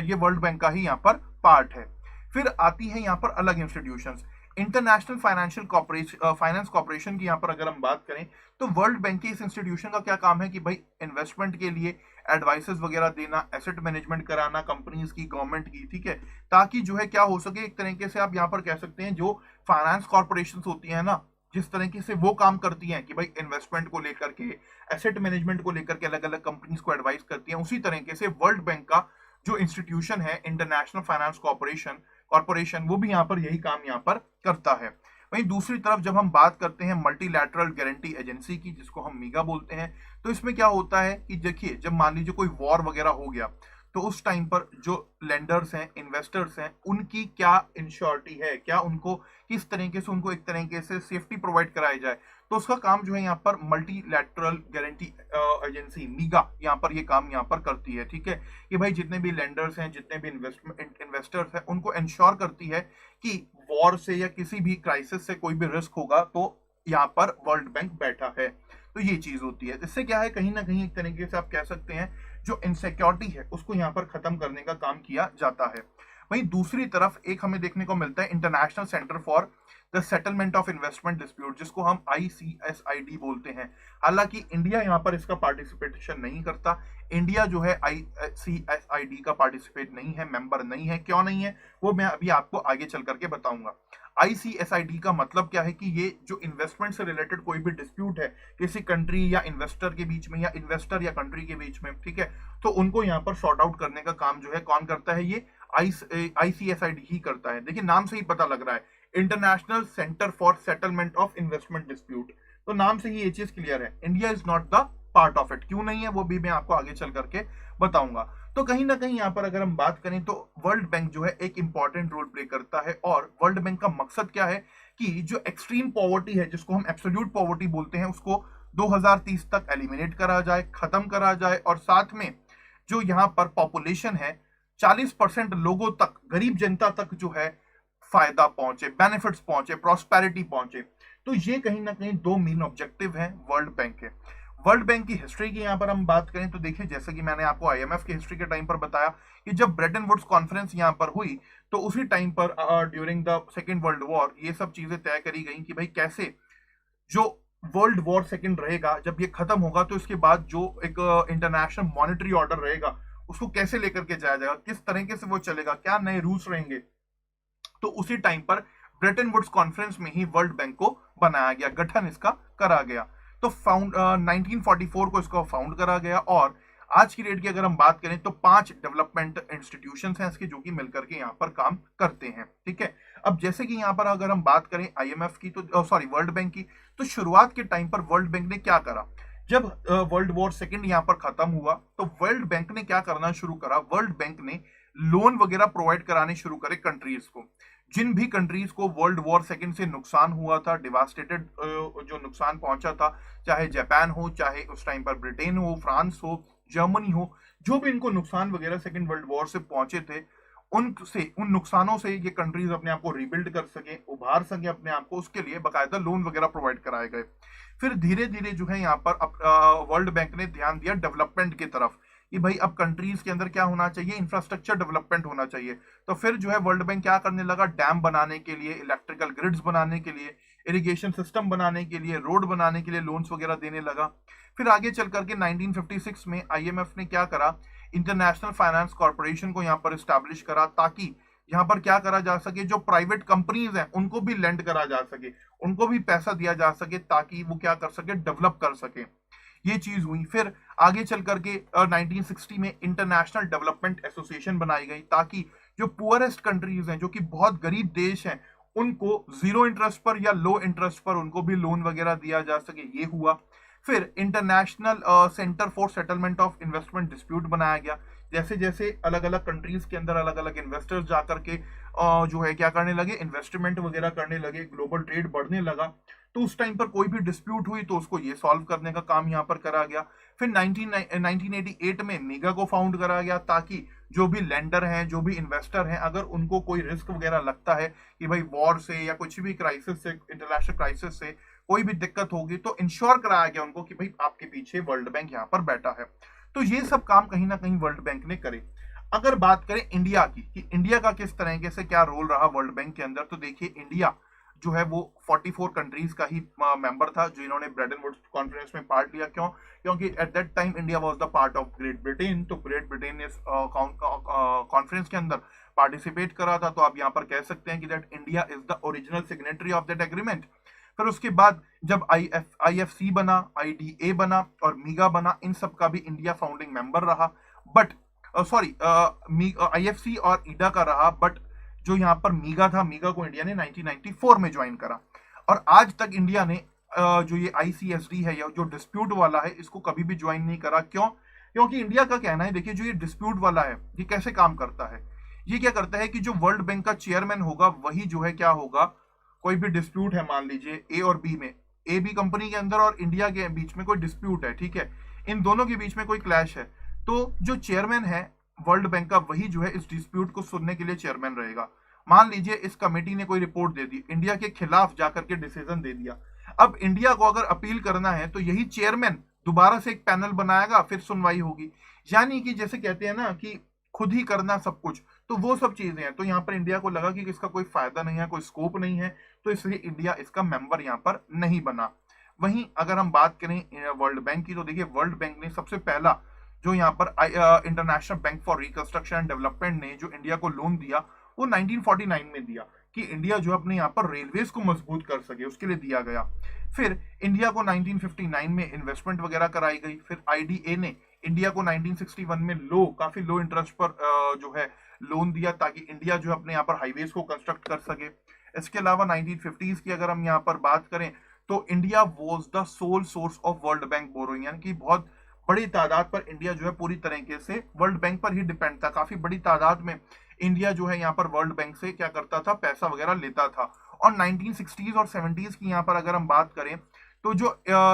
ये वर्ल्ड बैंक का ही यहाँ पर पार्ट है। फिर आती है यहाँ पर अलग इंस्टीट्यूशंस। इंटरनेशनल फाइनेंस कॉर्पोरेशन की यहाँ पर अगर हम बात करें तो वर्ल्ड बैंक के इस इंस्टीट्यूशन का क्या काम है कि भाई इन्वेस्टमेंट के लिए एडवाइसेस वगैरह देना, एसेट मैनेजमेंट कराना कंपनीज की, गवर्नमेंट की, ठीक है, ताकि जो है क्या हो सके, एक तरीके से आप यहाँ पर कह सकते हैं जो फाइनेंस कॉर्पोरेशन होती है ना, जिस तरीके से वो काम करती हैं कि भाई इन्वेस्टमेंट को लेकर के, एसेट मैनेजमेंट को लेकर के अलग अलग कंपनीज को एडवाइस करती हैं, उसी तरीके से वर्ल्ड बैंक का जो इंस्टीट्यूशन है इंटरनेशनल फाइनेंस कॉर्पोरेशन वो भी यहाँ पर यही काम यहाँ पर करता है। वहीं दूसरी तरफ जब हम बात करते हैं मल्टीलैटरल गारंटी एजेंसी की, जिसको हम मीगा बोलते हैं, तो इसमें क्या होता है कि देखिए जब मान लीजिए कोई वॉर वगैरह हो गया तो उस टाइम पर जो लेंडर्स हैं, इन्वेस्टर्स हैं, उनकी क्या इंश्योरिटी है, क्या उनको किस तरीके से उनको एक तरीके से सेफ्टी प्रोवाइड कराई जाए, तो उसका काम जो है यहाँ पर मल्टीलैटरल गारंटी एजेंसी मीगा यहाँ पर ये काम यहाँ पर करती है, ठीक है, कि भाई जितने भी लेंडर्स हैं, जितने भी इन्वेस्टर्स हैं, उनको इंश्योर करती है कि वॉर से या किसी भी क्राइसिस से कोई भी रिस्क होगा तो यहाँ पर वर्ल्ड बैंक बैठा है। तो ये चीज होती है। इससे क्या है, कहीं ना कहीं एक तरीके से आप कह सकते हैं जो इनसिक्योरिटी है उसको यहाँ पर खत्म करने का काम किया जाता है। वहीं दूसरी तरफ एक हमें देखने को मिलता है international centre for the settlement of investment dispute, जिसको हम ICSID बोलते हैं। हालांकि इंडिया यहाँ पर इसका पार्टिसिपेशन नहीं करता। इंडिया जो है ICSID का पार्टिसिपेट नहीं है, मेंबर नहीं है। क्यों नहीं है वो मैं अभी आपको आगे चल करके बताऊंगा। ICSID का मतलब क्या है कि ये जो इन्वेस्टमेंट से रिलेटेड कोई भी डिस्प्यूट है किसी कंट्री या इन्वेस्टर के बीच में या इन्वेस्टर या कंट्री के बीच में, ठीक है, तो उनको यहाँ पर सॉर्ट आउट करने का काम जो है कौन करता है? ये ICSID ही करता है। देखिए नाम से ही पता लग रहा है, international centre for settlement of investment dispute, तो नाम से ही ये चीज क्लियर है, India is not the part of it. क्यों नहीं है वो भी मैं आपको आगे चल करके बताऊंगा। तो कहीं ना कहीं यहाँ पर अगर हम बात करें तो वर्ल्ड बैंक जो है एक इंपॉर्टेंट रोल प्ले करता है, और वर्ल्ड बैंक का मकसद क्या है कि जो एक्सट्रीम पॉवर्टी है, जिसको हम एब्सोल्यूट पॉवर्टी बोलते हैं, उसको 2030 तक एलिमिनेट करा जाए, खत्म करा जाए, और साथ में जो यहाँ पर पॉपुलेशन है 40% लोगों तक, गरीब जनता तक जो है फायदा पहुंचे, बेनिफिट्स पहुंचे, प्रॉस्पेरिटी पहुंचे। तो ये कहीं ना कहीं दो मेन ऑब्जेक्टिव हैं वर्ल्ड बैंक के। वर्ल्ड बैंक की हिस्ट्री की यहाँ पर हम बात करें तो देखिए, जैसे कि मैंने आपको IMF की हिस्ट्री के टाइम पर बताया कि जब ब्रेटन वुड्स कॉन्फ्रेंस यहाँ पर हुई तो उसी टाइम पर during the second world war ये सब चीजें तय करी गई कि भाई कैसे जो वर्ल्ड वॉर सेकेंड रहेगा, जब ये खत्म होगा तो इसके बाद जो एक इंटरनेशनल मॉनेटरी ऑर्डर रहेगा उसको कैसे लेकर के जाया जाएगा, किस तरीके से वो चलेगा, क्या नए रूल्स रहेंगे। तो उसी टाइम पर ब्रेटन वुड्स कॉन्फ्रेंस में ही वर्ल्ड बैंक को बनाया गया, गठन इसका करा गया। तो 1944 को इसको फाउंड करा गया, और आज की डेट की अगर हम बात करें तो 5 डेवलपमेंट इंस्टीट्यूशंस हैं इसके जो कि मिलकर के यहाँ पर काम करते हैं। ठीक है, अब जैसे कि यहाँ पर अगर हम बात करें IMF की तो सॉरी वर्ल्ड बैंक की, तो शुरुआत के टाइम पर वर्ल्ड बैंक ने क्या करा, जब वर्ल्ड वॉर सेकेंड यहाँ पर खत्म हुआ तो वर्ल्ड बैंक ने क्या करना शुरू करा, वर्ल्ड बैंक ने लोन वगैरह प्रोवाइड कराने शुरू करे कंट्रीज को। जिन भी कंट्रीज को वर्ल्ड वॉर सेकेंड से नुकसान हुआ था, डिवास्टेटेड जो नुकसान पहुंचा था, चाहे जापान हो, चाहे उस टाइम पर ब्रिटेन हो, फ्रांस हो, जर्मनी हो, जो भी इनको नुकसान वगैरह सेकेंड वर्ल्ड वॉर से पहुंचे थे, उन नुकसानों से ये कंट्रीज अपने आप को रिबिल्ड कर सके, उभार सके अपने आप को, उसके लिए बकायदा लोन वगैरह प्रोवाइड कराए गए। फिर धीरे धीरे जो है यहाँ पर वर्ल्ड बैंक ने ध्यान दिया डेवलपमेंट की तरफ कि भाई अब कंट्रीज के अंदर क्या होना चाहिए, इंफ्रास्ट्रक्चर डेवलपमेंट होना चाहिए। तो फिर जो है वर्ल्ड बैंक क्या करने लगा, डैम बनाने के लिए, इलेक्ट्रिकल ग्रिड्स बनाने के लिए, इरिगेशन सिस्टम बनाने के लिए, रोड बनाने के लिए लोन्स वगैरह देने लगा। फिर आगे चल करके 1956 में IMF ने क्या करा, इंटरनेशनल फाइनेंस कॉर्पोरेशन को यहाँ पर स्टैब्लिश करा, ताकि यहाँ पर क्या करा जा सके, जो प्राइवेट कंपनीज हैं उनको भी लेंड करा जा सके, उनको भी पैसा दिया जा सके, ताकि वो क्या कर सके, डेवलप कर सके। ये चीज हुई। फिर आगे चल करके 1960 में इंटरनेशनल डेवलपमेंट एसोसिएशन बनाई गई, ताकि जो पुअरेस्ट कंट्रीज हैं, जो कि बहुत गरीब देश हैं, उनको जीरो इंटरेस्ट पर या लो इंटरेस्ट पर उनको भी लोन वगैरह दिया जा सके, ये हुआ। फिर international centre for settlement of investment dispute बनाया गया। जैसे जैसे अलग अलग कंट्रीज के अंदर अलग अलग इन्वेस्टर्स जाकर के जो है क्या करने लगे, इन्वेस्टमेंट वगैरह करने लगे, ग्लोबल ट्रेड बढ़ने लगा, तो उस टाइम पर कोई भी डिस्प्यूट हुई तो उसको ये सॉल्व करने का काम यहाँ पर करा गया। फिर 1988 में मीगा को फाउंड करा गया, ताकि जो भी लेंडर हैं, जो भी इन्वेस्टर हैं, अगर उनको कोई रिस्क वगैरह लगता है कि भाई वॉर से या कुछ भी क्राइसिस से, इंटरनेशनल क्राइसिस से कोई भी दिक्कत होगी, तो इंश्योर कराया गया उनको कि भाई आपके पीछे वर्ल्ड बैंक यहाँ पर बैठा है। तो ये सब काम कहीं ना कहीं वर्ल्ड बैंक ने करे। अगर बात करें इंडिया की कि इंडिया का किस तरीके से क्या रोल रहा वर्ल्ड बैंक के अंदर, तो देखिए इंडिया जो है वो 44 कंट्रीज का ही मेंबर था जो इन्होंने ब्रेटन वुड्स कॉन्फ्रेंस में पार्ट लिया। क्यों? क्योंकि at that time India was the part of great Britain, तो ग्रेट ब्रिटेन ने कॉन्फ्रेंस के अंदर पार्टिसिपेट करा था। तो आप यहाँ पर कह सकते हैं कि that India is the original signatory of that agreement. फिर उसके बाद जब IFC बना, IDA बना और मीगा बना, इन सब का भी इंडिया फाउंडिंग मेंबर रहा। बट सॉरी IFC और ईडा का रहा, बट जो यहाँ पर मीगा था, मीगा को इंडिया ने 1994 में ज्वाइन करा। और आज तक इंडिया ने जो ये ICSD है या जो डिस्प्यूट वाला है, इसको कभी भी ज्वाइन नहीं करा। क्यों? क्योंकि इंडिया का कहना है, देखिए जो ये डिस्प्यूट वाला है ये कैसे काम करता है, ये क्या करता है कि जो वर्ल्ड बैंक का चेयरमैन होगा वही जो है क्या होगा, कोई भी डिस्प्यूट है, मान लीजिए A और B में, A B कंपनी के अंदर और इंडिया के बीच में कोई डिस्प्यूट है, ठीक है, इन दोनों के बीच में कोई क्लैश है, तो जो चेयरमैन है वर्ल्ड बैंक का वही जो है इस डिस्प्यूट को सुनने के लिए चेयरमैन रहेगा। मान लीजिए इस कमेटी ने कोई रिपोर्ट दे दी, इंडिया के खिलाफ जाकर के डिसीजन दे दिया। अब इंडिया को अगर अपील करना है तो यही चेयरमैन दोबारा से एक पैनल बनाएगा, फिर सुनवाई होगी। यानी कि जैसे कहते हैं ना कि खुद ही करना सब कुछ, तो वो सब चीजें हैं। तो यहाँ पर इंडिया को लगा कि इसका कोई फायदा नहीं है, कोई स्कोप नहीं है, तो इसलिए इंडिया इसका मेंबर यहाँ पर नहीं बना। वहीं अगर हम बात करें वर्ल्ड बैंक की, तो देखिए वर्ल्ड बैंक ने सबसे पहला जो यहाँ पर international bank for reconstruction and development ने जो इंडिया को लोन दिया वो 1949 में दिया, कि इंडिया जो अपने यहाँ पर रेलवेज को मजबूत कर सके, उसके लिए दिया गया। फिर इंडिया को 1959 में इन्वेस्टमेंट वगैरह कराई गई। फिर IDA ने इंडिया को 1961 में काफी लो इंटरेस्ट पर जो है लोन दिया ताकि इंडिया जो है अपने यहाँ पर हाईवेज को कंस्ट्रक्ट कर सके। इसके अलावा 1950s की अगर हम यहाँ पर बात करें तो India was the sole source of World Bank borrowing, यानी कि बहुत बड़ी तादाद पर इंडिया जो है पूरी तरीके से वर्ल्ड बैंक पर ही डिपेंड था। काफी बड़ी तादाद में इंडिया जो है यहाँ पर वर्ल्ड बैंक से क्या करता था, पैसा वगैरह लेता था। और 1960s और 70s की यहाँ पर अगर हम बात करें तो जो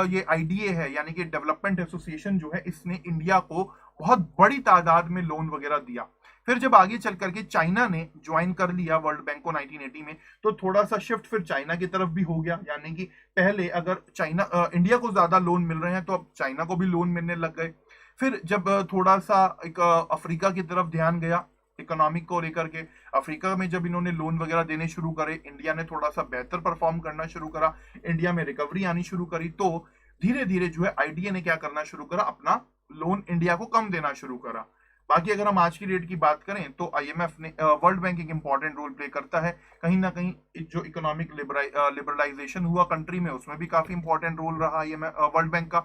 ये आईडीए है यानी कि डेवलपमेंट एसोसिएशन जो है, इसने इंडिया को बहुत बड़ी तादाद में लोन वगैरह दिया। फिर जब आगे चल करके चाइना ने ज्वाइन कर लिया वर्ल्ड बैंक को 1980 में, तो थोड़ा सा शिफ्ट फिर चाइना की तरफ भी हो गया, यानी कि पहले अगर चाइना इंडिया को ज्यादा लोन मिल रहे हैं तो अब चाइना को भी लोन मिलने लग गए। फिर जब थोड़ा सा एक अफ्रीका की तरफ ध्यान गया इकोनॉमिक को लेकर के, अफ्रीका में जब इन्होंने लोन वगैरह देने शुरू करे, इंडिया ने थोड़ा सा बेहतर परफॉर्म करना शुरू करा, इंडिया में रिकवरी आनी शुरू करी, तो धीरे धीरे जो है आईडीए ने क्या करना शुरू करा, अपना लोन इंडिया को कम देना शुरू करा। बाकी अगर हम आज की डेट की बात करें तो आईएमएफ ने, वर्ल्ड बैंक एक इंपॉर्टेंट रोल प्ले करता है कहीं ना कहीं। जो इकोनॉमिक लिबरलाइजेशन हुआ कंट्री में, उसमें भी काफी इंपॉर्टेंट रोल रहा आईएमएफ वर्ल्ड बैंक का।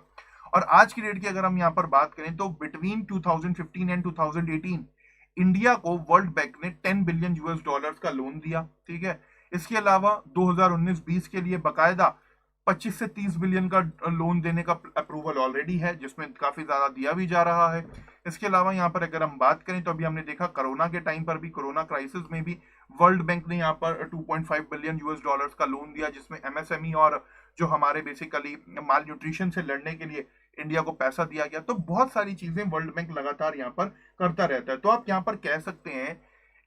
और आज की डेट की अगर हम यहाँ पर बात करें तो बिटवीन 2015 एंड 2018 इंडिया को वर्ल्ड बैंक ने 10 बिलियन यूएस डॉलर्स का लोन दिया, ठीक है। इसके अलावा 2019-20 के लिए बकायदा 25 से 30 बिलियन का लोन देने का अप्रूवल ऑलरेडी है, जिसमें काफी ज्यादा दिया भी जा रहा है। इसके अलावा यहाँ पर अगर हम बात करें तो अभी हमने देखा कोरोना के टाइम पर भी, कोरोना क्राइसिस में भी वर्ल्ड बैंक ने यहाँ पर 2.5 बिलियन यूएस डॉलर्स का लोन दिया, जिसमें एमएसएमई और जो हमारे बेसिकली माल न्यूट्रिशन से लड़ने के लिए इंडिया को पैसा दिया गया। तो बहुत सारी चीजें वर्ल्ड बैंक लगातार यहाँ पर करता रहता है। तो आप यहाँ पर कह सकते हैं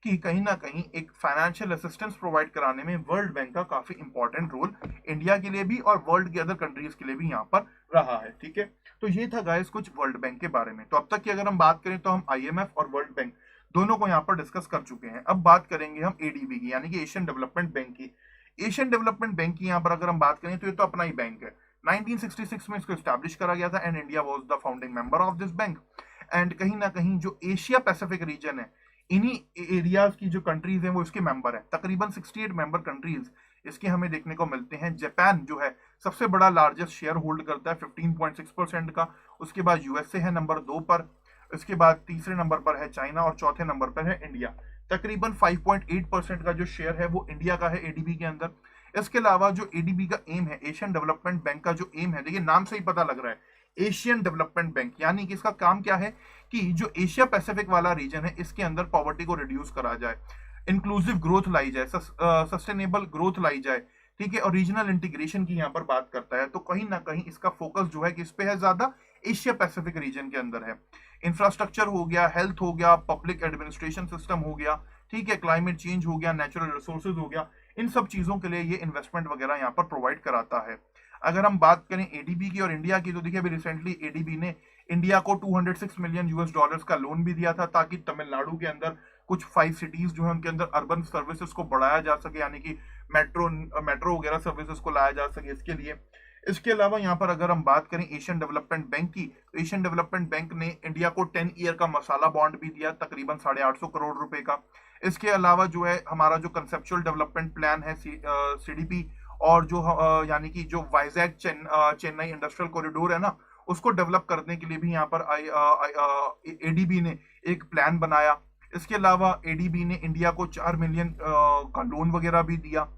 कि कहीं ना कहीं एक फाइनेंशियल असिस्टेंस प्रोवाइड कराने में वर्ल्ड बैंक का काफी इंपॉर्टेंट रोल इंडिया के लिए भी और वर्ल्ड के अदर कंट्रीज के लिए भी यहाँ पर रहा है, ठीक है। तो ये था गाइस कुछ वर्ल्ड बैंक के बारे में। तो अब तक की अगर हम बात करें तो हम आईएमएफ और वर्ल्ड बैंक दोनों को यहाँ पर डिस्कस कर चुके हैं। अब बात करेंगे हम एडीबी की, यानी कि एशियन डेवलपमेंट बैंक की। एशियन डेवलपमेंट बैंक की यहाँ पर अगर हम बात करें तो ये तो अपना ही बैंक है। 1966 में इसको स्टैब्लिश करा गया था and India was the founding member of this bank. And कहीं ना कहीं जो एशिया पैसिफिक रीजन है, इन्हीं एरियाज की जो कंट्रीज हैं वो इसके मेंबर है। तकरीबन 68 मेंबर कंट्रीज इसके हमें देखने को मिलते हैं। जापान जो है सबसे बड़ा लार्जेस्ट शेयर होल्ड करता है 15.6% का। उसके बाद यूएसए है नंबर 2 पर, इसके बाद तीसरे नंबर पर है चाइना और चौथे नंबर पर है इंडिया। तकरीबन 5.8% का जो शेयर है वो इंडिया का है एडीबी के अंदर। इसके अलावा जो एडीबी का एम है, एशियन डेवलपमेंट बैंक का जो एम है, देखिए नाम से ही पता लग रहा है एशियन डेवलपमेंट बैंक, यानी कि इसका काम क्या है कि जो एशिया पैसिफिक वाला रीजन है इसके अंदर पॉवर्टी को रिड्यूस करा जाए, इंक्लूसिव ग्रोथ लाई जाए, सस्टेनेबल ग्रोथ लाई जाए, ठीक है, और रीजनल इंटीग्रेशन की यहाँ पर बात करता है। तो कहीं ना कहीं इसका फोकस जो है किस पे है, ज्यादा एशिया पैसिफिक रीजन के अंदर है। इंफ्रास्ट्रक्चर हो गया, हेल्थ हो गया, पब्लिक एडमिनिस्ट्रेशन सिस्टम हो गया, ठीक है, क्लाइमेट चेंज हो गया, नेचुरल रिसोर्सेज हो गया, इन सब चीजों के लिए ये इन्वेस्टमेंट वगैरह यहाँ पर प्रोवाइड कराता है। अगर हम बात करें एडीबी की और इंडिया की, तो देखिए अभी रिसेंटली एडीबी ने इंडिया को 206 मिलियन यूएस डॉलर्स का लोन भी दिया था ताकि तमिलनाडु के अंदर कुछ 5 सिटीज जो है उनके अंदर अर्बन सर्विसेज को बढ़ाया जा सके, यानी कि मेट्रो वगैरह सर्विसेज को लाया जा सके इसके लिए। इसके अलावा यहाँ पर अगर हम बात करें एशियन डेवलपमेंट बैंक की, तो एशियन डेवलपमेंट बैंक ने इंडिया को 10 ईयर का मसाला बॉन्ड भी दिया, तकरीबन 850 करोड़ रुपए का। इसके अलावा जो है हमारा जो कंसेप्चुअल डेवलपमेंट प्लान है सीडीपी, और जो यानी कि जो वाइजैग चेन्नई इंडस्ट्रियल कॉरिडोर है ना, उसको डेवलप करने के लिए भी यहाँ पर एडीबी ने एक प्लान बनाया। इसके अलावा एडीबी ने इंडिया को 4 मिलियन का लोन वगैरह भी दिया।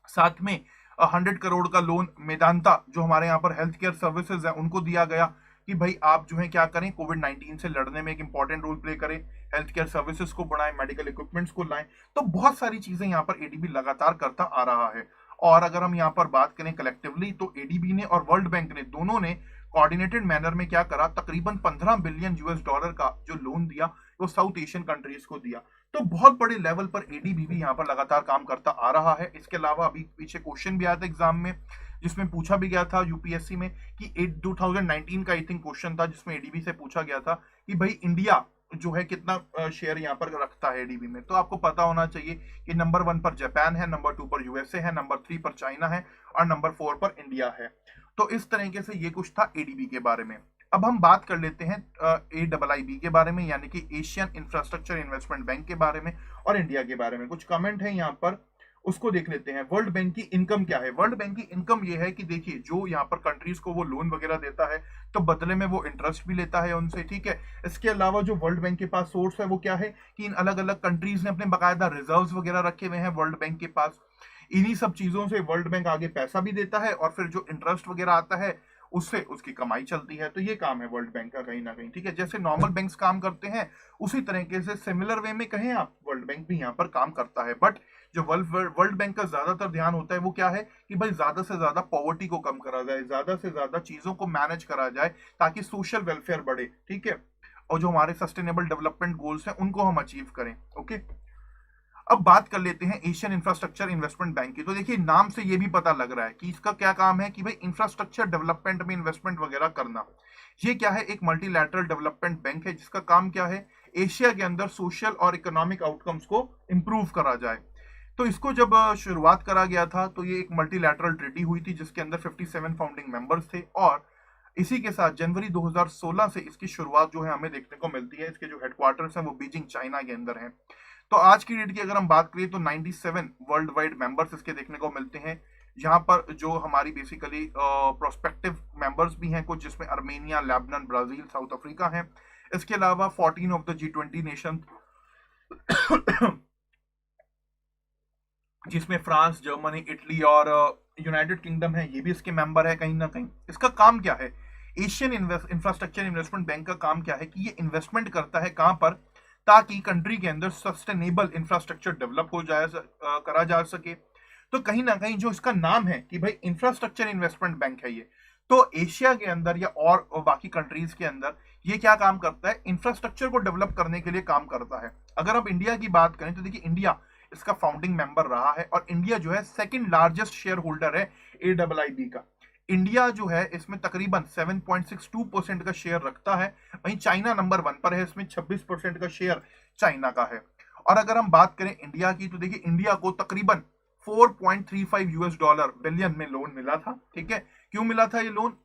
साथ में 100 करोड़ का लोन मेदांता जो हमारे यहाँ पर हेल्थ केयर सर्विसेज है उनको दिया गया कि भाई आप जो है क्या करें, कोविड-19 से लड़ने में एक इंपॉर्टेंट रोल प्ले करें, हेल्थ केयर सर्विसेज को बढ़ाएं, मेडिकल इक्विपमेंट्स को लाएं। तो बहुत सारी चीजें यहाँ पर एडीबी लगातार करता आ रहा है। और अगर हम यहाँ पर बात करें कलेक्टिवली, तो एडीबी ने और वर्ल्ड बैंक ने दोनों ने कोऑर्डिनेटेड मैनर में क्या करा, तकरीबन 15 बिलियन यूएस डॉलर का जो लोन दिया वो साउथ एशियन कंट्रीज को दिया। तो बहुत बड़े लेवल पर एडीबी भी यहाँ पर लगातार काम करता आ रहा है। इसके अलावा अभी पीछे क्वेश्चन भी आया था एग्जाम में, जिसमें पूछा भी गया था यूपीएससी में कि 2019 का आई थिंक क्वेश्चन था, जिसमें एडीबी से पूछा गया था कि भाई इंडिया जो है कितना शेयर यहाँ पर रखता है एडीबी में। तो आपको पता होना चाहिए कि नंबर 1 पर जापान है, नंबर 2 पर यूएसए है, नंबर 3 पर चाइना है और नंबर 4 पर इंडिया है। तो इस तरीके से ये कुछ था एडीबी के बारे में। अब हम बात कर लेते हैं AIIB के बारे में, यानी कि एशियन इंफ्रास्ट्रक्चर इन्वेस्टमेंट बैंक के बारे में और इंडिया के बारे में। कुछ कमेंट है यहाँ पर, उसको देख लेते हैं। वर्ल्ड बैंक की इनकम क्या है? वर्ल्ड बैंक की इनकम ये है कि देखिए, जो यहाँ पर कंट्रीज को वो लोन वगैरह देता है तो बदले में वो इंटरेस्ट भी लेता है उनसे, ठीक है। इसके अलावा जो वर्ल्ड बैंक के पास सोर्स है वो क्या है कि इन अलग अलग कंट्रीज ने अपने बाकायदा रिजर्व्स वगैरह रखे हुए हैं वर्ल्ड बैंक के पास। इन्हीं सब चीजों से वर्ल्ड बैंक आगे पैसा भी देता है और फिर जो इंटरेस्ट वगैरह आता है उससे उसकी कमाई चलती है। तो ये काम है वर्ल्ड बैंक का कहीं ना कहीं, ठीक है। जैसे नॉर्मल बैंक्स काम करते हैं उसी तरीके से सिमिलर वे में कहें आप, वर्ल्ड बैंक भी यहाँ पर काम करता है। बट जो वर्ल्ड बैंक का ज्यादातर ध्यान होता है वो क्या है कि भाई ज्यादा से ज्यादा पॉवर्टी को कम करा जाए, ज्यादा से ज्यादा चीजों को मैनेज करा जाए ताकि सोशल वेलफेयर बढ़े, ठीक है। और जो हमारे सस्टेनेबल डेवलपमेंट गोल्स हैं उनको हम अचीव करें, ओके। अब बात कर लेते हैं एशियन इंफ्रास्ट्रक्चर इन्वेस्टमेंट बैंक की। तो देखिए, नाम से ये भी पता लग रहा है कि इसका क्या काम है कि भाई इंफ्रास्ट्रक्चर डेवलपमेंट में इन्वेस्टमेंट वगैरह करना। ये क्या है? एक मल्टीलैटरल डेवलपमेंट बैंक है जिसका काम क्या है, एशिया के अंदर सोशल और इकोनॉमिक आउटकम्स को इंप्रूव करा जाए। तो इसको जब शुरुआत करा गया था तो ये एक मल्टीलैटरल ट्रीटी हुई थी जिसके अंदर 57 फाउंडिंग मेंबर्स थे, और इसी के साथ जनवरी 2016 से इसकी शुरुआत जो है हमें देखने को मिलती है। इसके जो हेडक्वार्टर्स हैं वो बीजिंग चाइना के अंदर हैं। तो आज की डेट की अगर हम बात करें तो 97 वर्ल्ड वाइड मेंबर्स इसके देखने को मिलते हैं। यहाँ पर जो हमारी बेसिकली प्रोस्पेक्टिव मेंबर्स भी हैं कुछ, जिसमें Armenia, Lebanon, Brazil, south Africa हैं। इसके अलावा 14 ऑफ द G20 नेशन जिसमें फ्रांस, जर्मनी, इटली और यूनाइटेड किंगडम है, ये भी इसके मेंबर है कहीं ना कहीं। इसका काम क्या है? एशियन इंफ्रास्ट्रक्चर इन्वेस्टमेंट बैंक का काम क्या है कि ये इन्वेस्टमेंट करता है कहां पर, ताकि कंट्री के अंदर सस्टेनेबल इंफ्रास्ट्रक्चर डेवलप हो जाए, करा जा सके। तो कहीं ना कहीं जो इसका नाम है कि भाई इंफ्रास्ट्रक्चर इन्वेस्टमेंट बैंक है ये, तो एशिया के अंदर या और बाकी कंट्रीज के अंदर ये क्या काम करता है? इंफ्रास्ट्रक्चर को डेवलप करने के लिए काम करता है। अगर अब इंडिया की बात करें तो देखिए, इंडिया इसका फाउंडिंग मेंबर रहा है और इंडिया जो है सेकंड लार्जेस्ट शेयर होल्डर है AIIB का। इंडिया जो है इसमें तकरीबन 7.62% का शेयर रखता है। वहीं चाइना नंबर 1 पर है, इसमें 26% का शेयर चाइना का है। और अगर हम बात करें इंडिया की तो देखिए, इंडिया को तकरीबन $4.35 बिलियन में लोन मिला था, ठीक है। क्यों मिला था ये loan?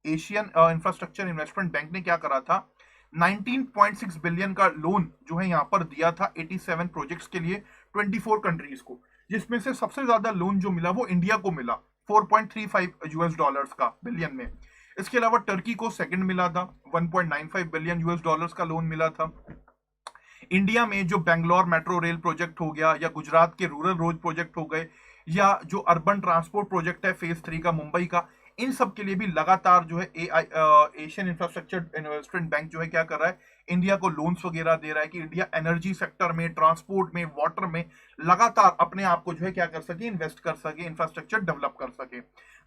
Asian infrastructure investment bank ने क्या करा था, 19.6 बिलियन का लोन जो है यहाँ पर दिया था 87 प्रोजेक्ट्स के लिए 24 कंट्रीज को, जिसमें से सबसे ज्यादा लोन जो मिला वो इंडिया को मिला $4.35 का बिलियन में। इसके अलावा टर्की को सेकंड मिला था, $1.95 बिलियन का लोन मिला था। इंडिया में जो बेंगलोर मेट्रो रेल प्रोजेक्ट हो गया, या गुजरात के रूरल रोड प्रोजेक्ट हो गए, या जो अर्बन ट्रांसपोर्ट प्रोजेक्ट है फेज 3 का मुंबई का, इन सब के लिए भी लगातार जो है एशियन इंफ्रास्ट्रक्चर इन्वेस्टमेंट बैंक जो है क्या कर रहा है, इंडिया को लोन्स वगैरह दे रहा है कि इंडिया एनर्जी सेक्टर में, ट्रांसपोर्ट में, वाटर में लगातार अपने आप को जो है क्या कर सके, इन्वेस्ट कर सके, इंफ्रास्ट्रक्चर डेवलप कर सके।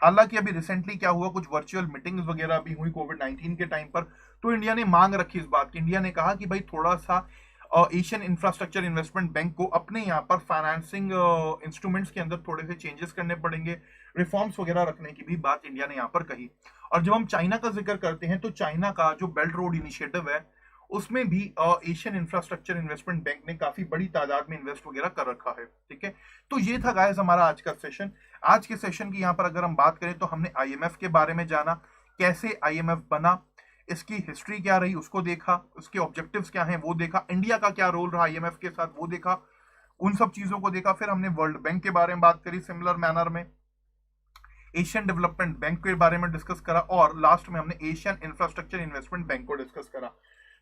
हालांकि अभी रिसेंटली क्या हुआ, कुछ वर्चुअल मीटिंग्स वगैरह भी हुई कोविड-19 के टाइम पर, तो इंडिया ने मांग रखी इस बात की। इंडिया ने कहा कि भाई थोड़ा सा एशियन इंफ्रास्ट्रक्चर इन्वेस्टमेंट बैंक को अपने यहाँ पर फाइनेंसिंग इंस्ट्रूमेंट्स के अंदर थोड़े से चेंजेस करने पड़ेंगे, रिफॉर्म्स वगैरह रखने की भी बात इंडिया ने यहाँ पर कही। और जब हम चाइना का जिक्र करते हैं तो चाइना का जो बेल्ट रोड इनिशिएटिव है उसमें भी एशियन इंफ्रास्ट्रक्चर इन्वेस्टमेंट बैंक ने काफी बड़ी तादाद में इन्वेस्ट वगैरह कर रखा है, ठीक है। तो ये था गाइस हमारा आज का सेशन। आज के सेशन की यहाँ पर अगर हम बात करें तो हमने IMF के बारे में जाना, कैसे IMF बना, इसकी हिस्ट्री क्या रही उसको देखा, उसके ऑब्जेक्टिव्स क्या हैं वो देखा, इंडिया का क्या रोल रहा IMF के साथ वो देखा, उन सब चीजों को देखा। फिर हमने वर्ल्ड बैंक के बारे में बात करी सिमिलर मैनर में, एशियन डेवलपमेंट बैंक के बारे में डिस्कस करा, और लास्ट में हमने एशियन इंफ्रास्ट्रक्चर इन्वेस्टमेंट बैंक को डिस्कस करा।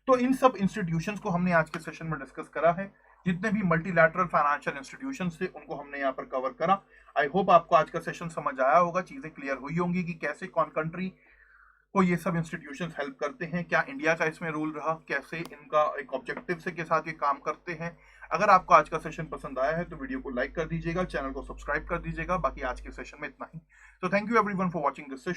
तो इन सब इंस्टीट्यूशंस को हमने आज के सेशन में डिस्कस करा है। जितने भी मल्टीलैटरल फाइनेंशियल इंस्टीट्यूशंस थे उनको हमने यहाँ पर कवर करा। आई होप आपको आज का सेशन समझ आया होगा, चीजें क्लियर हुई होंगी कि कैसे कौन कंट्री को ये सब इंस्टीट्यूशंस हेल्प करते हैं, क्या इंडिया का इसमें रोल रहा, कैसे इनका एक ऑब्जेक्टिव से के साथ ये काम करते हैं। अगर आपको आज का सेशन पसंद आया है तो वीडियो को लाइक कर दीजिएगा, चैनल को सब्सक्राइब कर दीजिएगा। बाकी आज के सेशन में इतना ही। तो thank you everyone for watching this session.